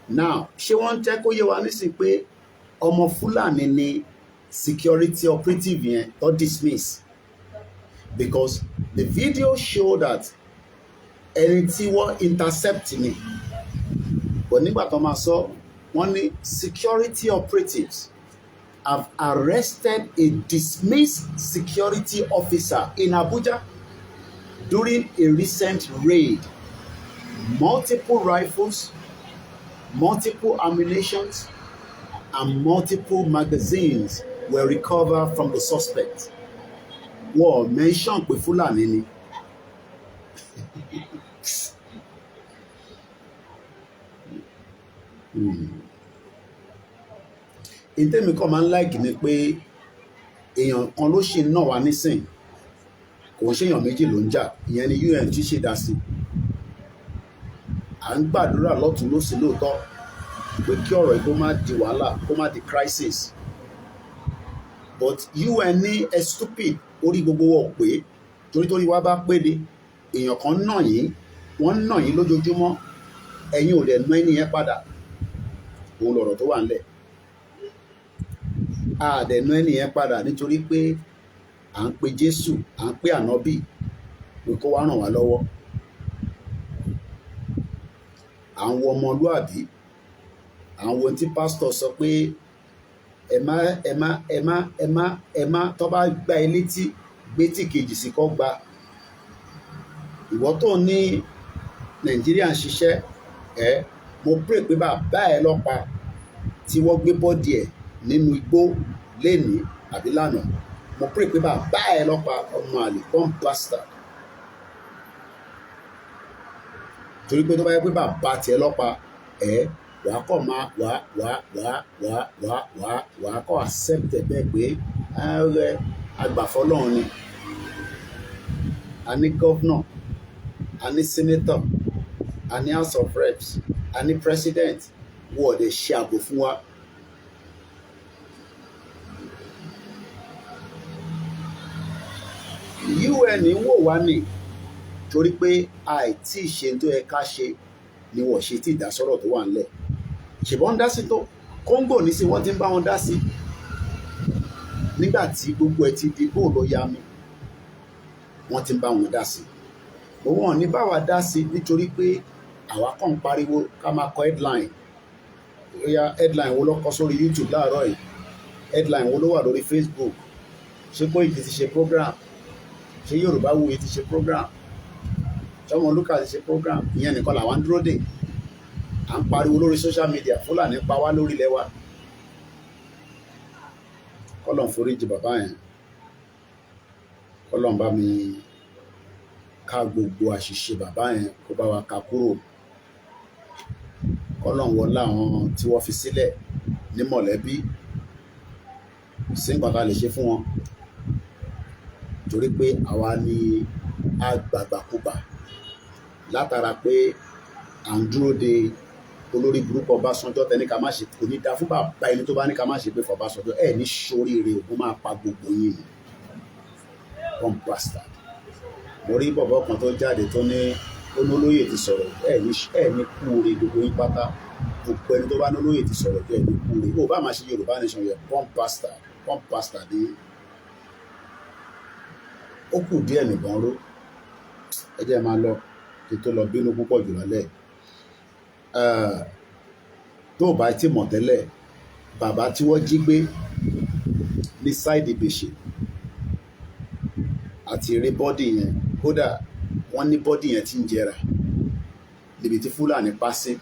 Now ṣé wọ́n jẹ́ kó yé wa nísìn pé ọmọ Fúlàní ni security operative yẹn tó dismiss? Because the video show that ẹni tí wọ́n intercept ni. But nígbà tó máa sọ, wọ́n ní security operatives have arrested a dismissed security officer in Abuja during a recent raid. Multiple rifles, multiple ammunitions, and multiple magazines were recovered from the suspect. Wọ́n mention pé Fúlàní ni. Ìtẹ́mi kan máa ń like ni pé èèyàn kan ló ṣe náà wá nísìn, kò ń ṣèyàn méjì ló ń jà, ìyẹn ni UN tí ṣe dá sí. À ń gbàdúrà lọ́tún lósì lóòótọ́ pé kí ọ̀rọ̀ yìí kó má di wàhálà, kó má di crisis. But UN ní ẹ stupid, orí gbogbo wọ̀ pé torí wá bá pé ni èèyàn kan nà yín, wọ́n nà yín lójoojúmọ́, ẹ̀yin ò dẹ̀ ná ẹni yẹn padà. Òun lọ̀rọ̀ tó wà ńlẹ̀. A dẹ̀ ná ẹni yẹn padà nítorí pé à ń pe Jésù, à ń pe ànábì pé kó wá ràn wá lọ́wọ́. À ń wo ọmọlúàbí, à ń wo tí pásítọ̀ sọ pé ẹ má tó bá gbá ẹ létí gbé tí kejì sí kọ́ gba. Ìwọ tó ní Nàìjíríà ń ṣiṣẹ́, mo pray pé bàbá ẹ lọ́pa tí wọ́n gbé bọ́dì ẹ̀ nínú igbó lénìí àbí lánàá. Mo pray pé bàbá ẹ lọ́pa, ọmọ àlè bomb bastard. Torí pé tó bá yẹ pé bàbá tiẹ̀ lọ́pa, wàá kọ́ máa wàá kọ́ accept ẹ̀ bẹ́ẹ̀ pé agbàfọ́lọ́run ni. A ní governor, a ní senator, a ní house of reps, a ní president, wọ́n dẹ̀ ṣe ààbò fún wa. UN ń wò wá ní torí pé àìtí ìṣe tó yẹ ká ṣe ni wọ́n ṣe tí ìdásọ́rọ̀ tó wà ńlẹ̀. Ṣùgbọ́n ń dá sí tó Congo ní sí wọ́n ti ń bá wọn dá sí. Nígbà tí gbogbo ẹ ti di bóòlù ya mi, wọ́n ti ń bá wọn dá sí. Wọ́n ní bá wa dá sí nítorí pé àwa kàn ń pariwo ká máa kọ headline. Bóyá headline wo ló kọ sórí YouTube láàárọ̀ yìí. headline wo ló wà lórí Facebook, ṣé Koiki ti ṣe program, ṣé Yorùbá Wuyi ti ṣe program, ṣọmọ Lucas ti ṣe program, ìyẹn nìkan làwọn ń dúró dè. À ń pariwo lórí social media, Fúlàní pa wá lórí ilẹ̀ wa. Kọ́lọ́n foríjì bàbá yẹn, kọ́lọ́n bá mi ká gbogbo àṣìṣe bàbá yẹn kó bá wa ká kúrò. Kọ́lọ́n wọlé àwọn tí wọ́n fi sílẹ̀ ní mọ̀lẹ́bí, sí nǹkan tá a lè ṣe fún wọn, torí pé àwa ni àgbàgbàkúgbà látara pé à ń dúró de olórí burúkú Ọbásanjọ́ tẹ́ni ká má ṣe, kò ní da fún bàbá ẹni tó bá ní ká má ṣe pé fọbásanjọ́ ẹ̀ ní ṣoríire, ògùn máa pa gbogbo yín ni. One bastard. Mo rí bọ̀bọ̀ kan tó jáde tó ní olóyè ti sọ̀rọ̀, ẹ̀ ní kúure gbogbo yín pátá. Gbogbo ẹni tó bá ní olóyè ti sọ̀rọ̀ ẹ̀ ní kúure. Ó bá máa ṣe Yorùbá nation yẹ one bastard ní. Ó kù díẹ̀ nìbọn ró. Ẹ jẹ́ máa lọ kí tó lọ bínú púpọ̀ jù lálẹ́. Tó bá ti mọ̀ tẹ́lẹ̀, bàbá tí wọ́n jí gbé ní sáìdì bèṣe àti eré bọ́dì yẹn, kódà wọ́n ní bọ́dì yẹn ti ń jẹrà níbi tí Fúlàní pa sí.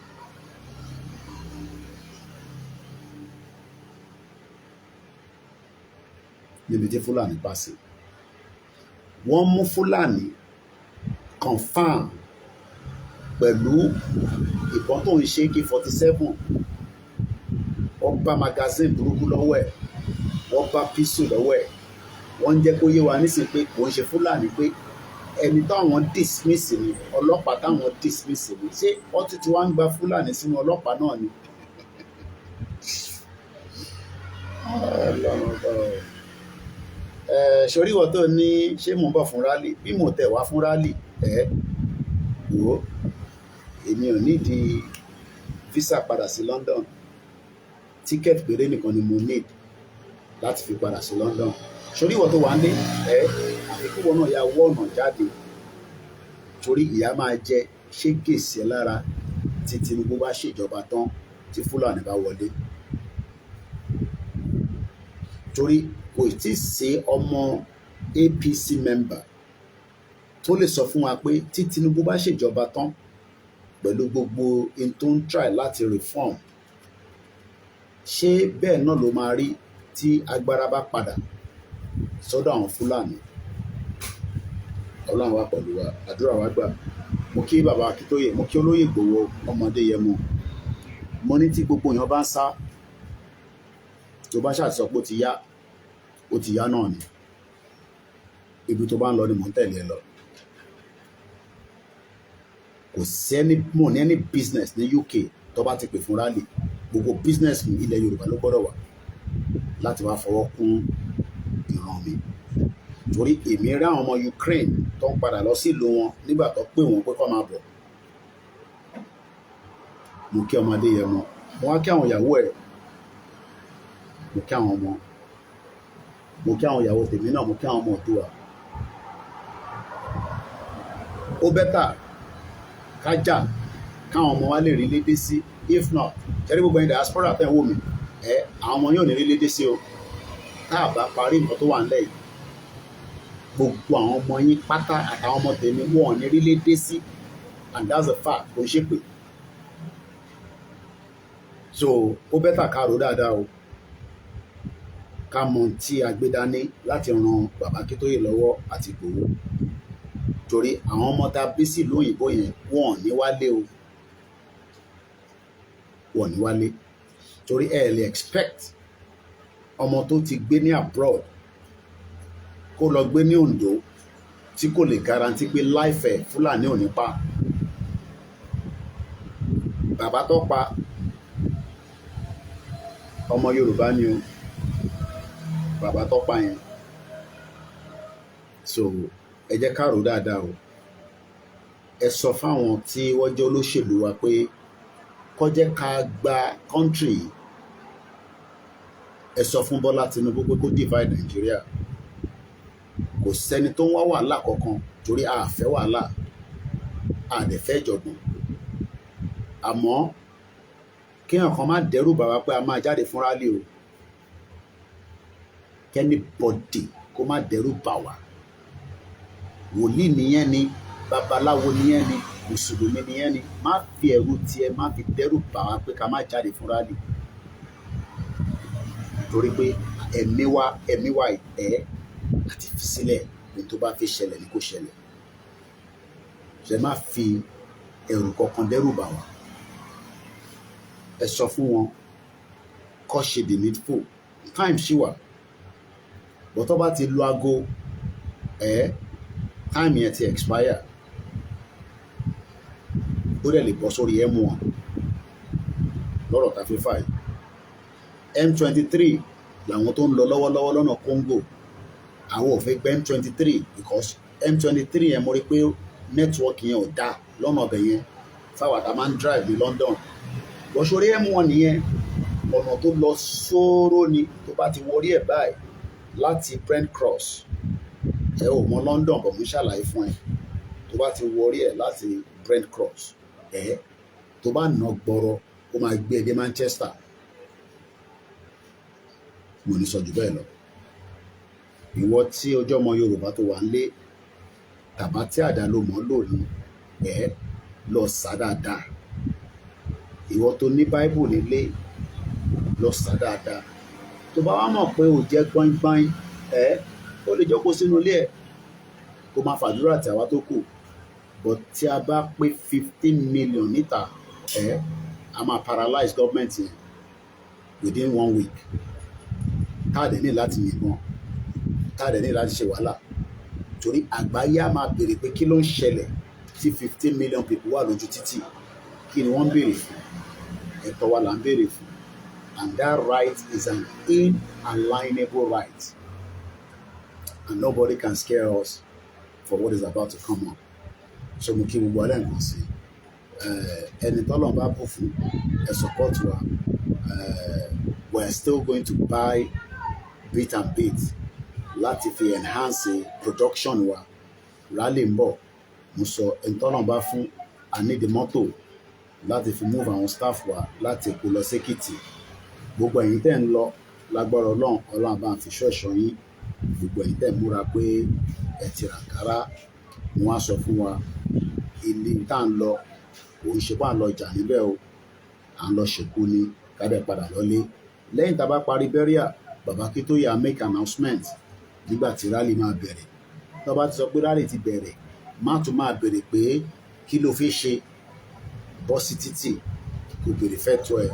Níbi tí Fúlàní pa sí. Wọ́n mú Fúlàní confam pẹ̀lú ìbọn tó ń ṣe AK-47, wọ́n bá magazine burúkú lọ́wọ́ ẹ̀, wọ́n bá pistol lọ́wọ́ ẹ̀. Wọ́n ń jẹ́ kó yé wa nísìnyí pé kò ń ṣe Fúlàní, pé ẹni táwọn dismiss ni, ọlọ́pàá táwọn dismiss ni. Ṣé wọ́n ti wá ń gba Fúlàní sínú ọlọ́pàá náà ni? Ṣorí wọ́n tó ní ṣé mò ń bọ̀ fún rálì, bí mo tẹ̀ wá fún rálì wò ó, èmi ò nídìí visa padà sí London, ticket péré nìkan ni mo need láti fi padà sí London. Ṣorí wọ́n tó wà ní àfikún wọn náà ya wọ́ọ̀nà jáde, torí ìyá máa jẹ ṣégèsì ẹ lára tí Tinubu bá ṣèjọba tán tí Fúlàní bá wọlé. Torí kò tí ì ṣe ọmọ APC member tó lè sọ fún wa pé tí Tinubu bá ṣèjọba tán pẹ̀lú gbogbo in tó ń try láti reform, ṣé bẹ́ẹ̀ náà ló máa rí tí agbára bá padà sọ́dọ̀ àwọn Fúlàní? Ọlọ́run wà pẹ̀lú wa, àdúrà wa gbà. Mo kí bàbá Akintoye, mo kí olóyè Ìgbòho ọmọdé yẹmọ. Mo ní tí gbogbo èèyàn bá ń sá, tó bá ṣàtìsọ pé ó ti yá náà ni. Ibi tó bá ń lọ ni mò ń tẹ̀lé ẹ lọ. Kò sí mò ní any business ní UK tó bá ti pè fún rally. Gbogbo business ní ilẹ̀ Yorùbá ló gbọ́dọ̀ wà láti wá fọwọ́ kún ìran mi. Torí èmi rí àwọn ọmọ Ukraine tó ń padà lọ sí ìlú wọn nígbà tó pè wọ́n pé kó máa bọ̀. Mo kí ọmọdé yẹn mọ, mo wá kí àwọn ìyàwó ẹ̀, mo kí àwọn ọmọ, mo kí àwọn ìyàwó tèmi náà, mo kí àwọn ọmọ Oòduà. Ó bẹ́tà kájà káwọn ọmọ wa lè rí lédè sí, if not ṣẹ́rí gbogbo ẹni diaspora fẹ́ wò mí, àwọn ọmọ yóò ní rí lédè sí o. Tá a bá parí nǹkan tó wà nílẹ̀ yìí, gbogbo àwọn ọmọ yín pátá àtàwọn ọmọ tèmi wọn ò ní rí lédè sí, and that's a fact, kò ń ṣe pé. So ó bẹ́tà ká rò dáadáa o, ká mọ tí a gbé dání láti ran bàbá Akintoye lọ́wọ́ àti Ìgbòho. Torí àwọn ọmọ tá a bí sí ìlú òyìnbó yẹn wọn ò ní wálé o, wọn ò ní wálé. Torí ẹ lè expect ọmọ tó ti gbé ní abroad kó lọ gbé ní Ondo tí kò lè guarantee pé life ẹ̀ Fúlàní ò ní pa. Bàbá tó pa ọmọ Yorùbá ni o, bàbá tó pa yẹn. So ẹ jẹ́ ká rò dáadáa o. Ẹ sọ fáwọn tí wọ́n jẹ́ olóṣèlú wa pé kó jẹ́ ká gba country. Ẹ sọ fún Bọ́lá Tinubu pé kó divide Nigeria. Kò sẹ́ni tó ń wá wàhálà kankan, torí a fẹ́ wàhálà, a dẹ̀ fẹ́ jọ̀gbọ̀n. Àmọ́ kí èèyàn kan má dẹ́rù bà wá pé a máa jáde fún rally o. kẹ́nìbọ̀dì kó má dẹ́rù bà wá. Wòlíì nìyẹn ni, babaláwo nìyẹn ni, mùsùlùmí nìyẹn ni, má fi ẹ̀rù tiẹ̀ má fi dẹ́rù bà wá pé ká má jáde fún rálì. Torí pé ẹ̀mí wa ìtẹ́ àti fi sílẹ̀ ní tó bá fi ṣẹlẹ̀ ní kó ṣẹlẹ̀. Ṣé má fi ẹ̀rù kankan dẹ́rù bà wá. Ẹ sọ fún wọn kó ṣe the needful. Time ṣì wà. But tó bá ti lo aago time yẹn ti expire. Ó dẹ̀ lè bọ́ sórí M1 lọ́rọ̀ ta fi fà yìí. M23 làwọn tó ń lọ lọ́wọ́lọ́wọ́ lọ́nà Congo. Àwọn ò fẹ́ gbé M23 because M23 yẹn mo rí pé nẹ́tíwọ́ọ̀kì yẹn ò dáa lọ́nà ọbẹ̀ yẹn fáwọn àtà máa ń drive ní London. Bọ́ sórí M1 yẹn ọ̀nà tó lọ sóró ni tó bá ti wọrí ẹ̀ báyìí láti Brent Cross. Ẹ ò mọ London bọ̀ mú ṣàlàyé fún ẹ. Tó bá ti wọrí ẹ̀ láti Brent Cross tó bá nà gbọ́rọ̀ ó máa gbé ẹ dé Manchester. Mo ní sọ jù bẹ́ẹ̀ lọ. Ìwọ tí ọjọ́ ọmọ Yorùbá tó wà ń lé tàbá tí àdá ló mọ́ lò ní lọ sá dáadáa. Ìwọ tó ní Bible nílé lọ sá dáadáa. Tó bá wá mọ̀ pé ò jẹ́ gbọ́ngbọ́n ó lè jókòó sínú ilé ẹ̀ kó máa fàdúrà tí àwa tó kù. But tí a bá pé 15 million níta a máa paralyze government yẹn within 1 week. Táàdẹ̀ ní láti yìnbọn, táàdẹ̀ ní láti ṣe wàhálà. Torí àgbáyé á máa béèrè pé kí ló ń ṣẹlẹ̀ tí 15 million people wà lójú títì. Kí ni wọ́n ń béèrè fún? Ẹ̀tọ́ wa là ń béèrè fún. And that right is an inalienable right. And nobody can scare us for what is about to come up. So mo kí gbogbo alẹ́ nǹkan sí. Ẹni tọ́lọ̀ bá bù fún ẹ support wa. We are still going to buy bit and bit láti fi enhance production wa. Rally ń bọ̀. Mo sọ ẹni tọ́lọ̀ bá fún I need the mọ́tò láti fi move àwọn staff wa láti Èkó lọ sékìtì. Gbogbo ẹ̀yin tẹ́ ń lọ lágbára Ọlọ́run bá ń fi ṣọ́ọ̀ṣọ́ yín. Gbogbo ẹ̀yin tẹ́ ń múra pé ẹ ti ràkárá. Wọ́n á sọ fún wa ilé tá à ń lọ òun ṣe bá ń lọ jà níbẹ̀ o. À ń lọ ṣèkú ni ká dẹ̀ padà lọ́lé. Lẹ́yìn tá a bá parí burial, bàbá Akintoye á make announcement nígbà tí rally máa bẹ̀rẹ̀. Tó bá ti sọ pé rally ti bẹ̀rẹ̀, má tún máa bèrè pé kí ló fi ṣe. Bọ́ sí títì kò bèrè fẹ́tọ́ ẹ̀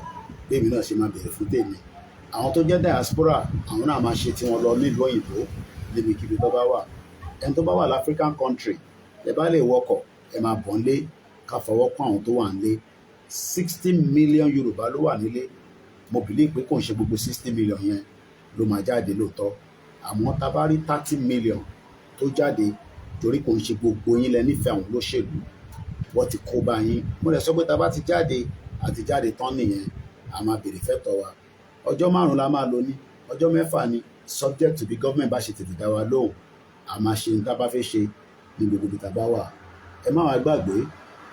bẹ́ẹ̀mi náà ṣe máa bèrè fún tèmi. Àwọn tó jẹ́ diaspora àwọn náà máa ṣe tiwọn lọ nílùú òyìnbó níbikíbi tó bá wà. Ẹni tó bá wà l'African country ẹ bá lè wọkọ̀ ẹ máa bọ̀ nílé ká fọwọ́ kún àwọn tó wà nílé. 60 million Yorùbá ló wà nílé. Mo believe pé kò ń ṣe gbogbo 60 million yẹn ló máa jáde lóòótọ́. Àmọ́ tá bá rí 30 million tó jáde torí kò ń ṣe gbogbo yín lẹ nífẹ̀ẹ́ àwọn olóṣèlú. Wọ́n ti kó bá yín. Mo lè sọ pé tá bá ti jáde àti jáde tán nìyẹn a máa bèrè fẹ́tọ̀ wa. Ọjọ́ 5 la máa lò ní, ọjọ́ 6 ni subject to the government bá ṣe tètè dá wa lóhùn. A máa ṣe ní tá bá fẹ́ ṣe ní gbogbo ibi tá bá wà. Ẹ má wá gbàgbé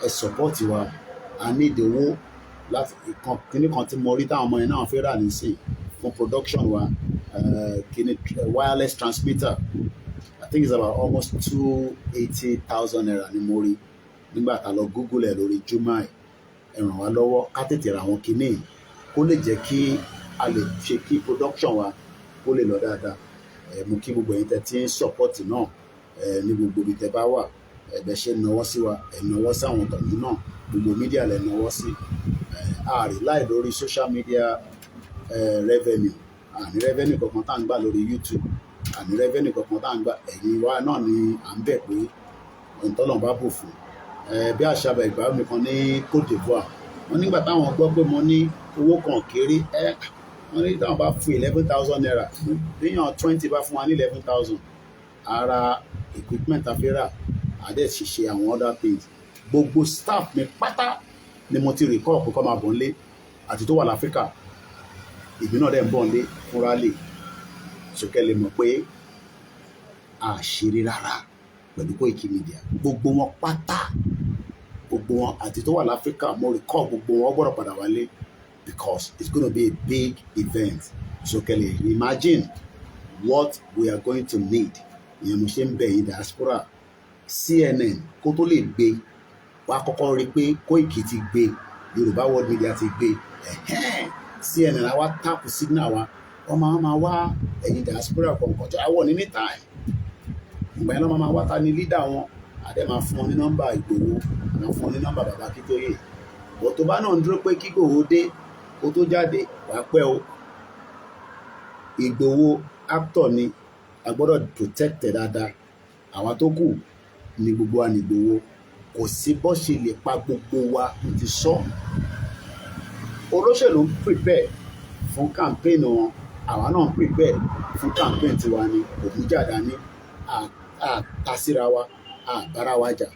ẹ support wa. A ní ìdòwó láti kíní kan tí mo rí táwọn ọmọ yẹn náà fẹ́ rà nísìn fún production wa. Kíní wireless transmitter I think it's about almost 280,000 naira ni mo rí nígbà tá lọ Google ẹ̀ lórí Jumai. Ẹ ràn wá lọ́wọ́ ká tètè ra àwọn kíní kó lè jẹ́ kí a lè ṣe kí production wa kó lè lọ dáadáa. Mo kí gbogbo ẹ̀yin tẹ́ tí ń support náà ní gbogbo ibi tẹ́ bá wà. Ẹ̀bẹ̀ ṣe náwó sí wa ẹ̀ náwó sí àwọn tọ̀jú náà gbogbo mídíà lẹ̀ náwó sí. Ààrí láì lórí social media revenue. Àní revenue kankan tá à ń gbà lórí YouTube. Àní revenue kankan tá à ń gbà. Ẹ̀yin wa náà ni à ń bẹ̀ pé ọ̀ntọ́lọ̀ bá bù fún. Bí àṣà ìgbà mi kan ní Côte d'Ivoire. Wọ́n nígbà táwọn gbọ́ pé mo ní owó kan kéré wọ́n ní táwọn bá fún 11,000 naira. Bíyàn 20 bá fún wa ní 11,000. Ara equipment afẹ́rà àdẹ́ ṣiṣẹ́ àwọn other things. Gbogbo staff mi pátá ni mo ti recall pé kó máa bọ̀ nílé àti tó wà l'Áfíríkà. Ìbí náà dẹ̀ ń bọ̀ nílé fún rally. Sókè lè mọ̀ pé àṣírí rárá pẹ̀lú Koikimedia. Gbogbo wọn pátá gbogbo wọn àti tó wà l'Áfíríkà mo recall gbogbo wọn gbọ́dọ̀ padà wálé because it's gonna be a big event. Sókè lè imagine what we are going to need. Ìyẹn mo ṣe ń bẹ̀ yín diaspora. CNN kó tó lè gbé wá kọ́kọ́ rí pé Koiki ti gbé, Yorùbá World Media ti gbé. CNN àwa táàpù signal wa wọ́n máa wá ẹ̀yin diaspora kọ̀ọ̀kan tó àwọ̀ ní ní time. Ìgbà yẹn lọ́ máa wá ta ni leader wọn, àdé máa fún wọn ní nọ́mbà Ìgbòho, máa fún wọn ní nọ́mbà bàbá Akintoye. Bọ̀ tó bá náà ń dúró pé kí Ìgbòho dé kó tó jáde wàá pẹ́ o. Ìgbòho actor ni, a gbọ́dọ̀ protect ẹ̀ dáadáa. Àwa tó kù ni gbogbo wa ní Ìgbòho. Kò sí bó ṣe lè pa gbogbo wa ti sọ. Olóṣèlú ń prepare fún campaign wọn, àwa náà ń prepare fún campaign tiwa ni. Òun jà dání, àtàsíra wa, àbára wa jà.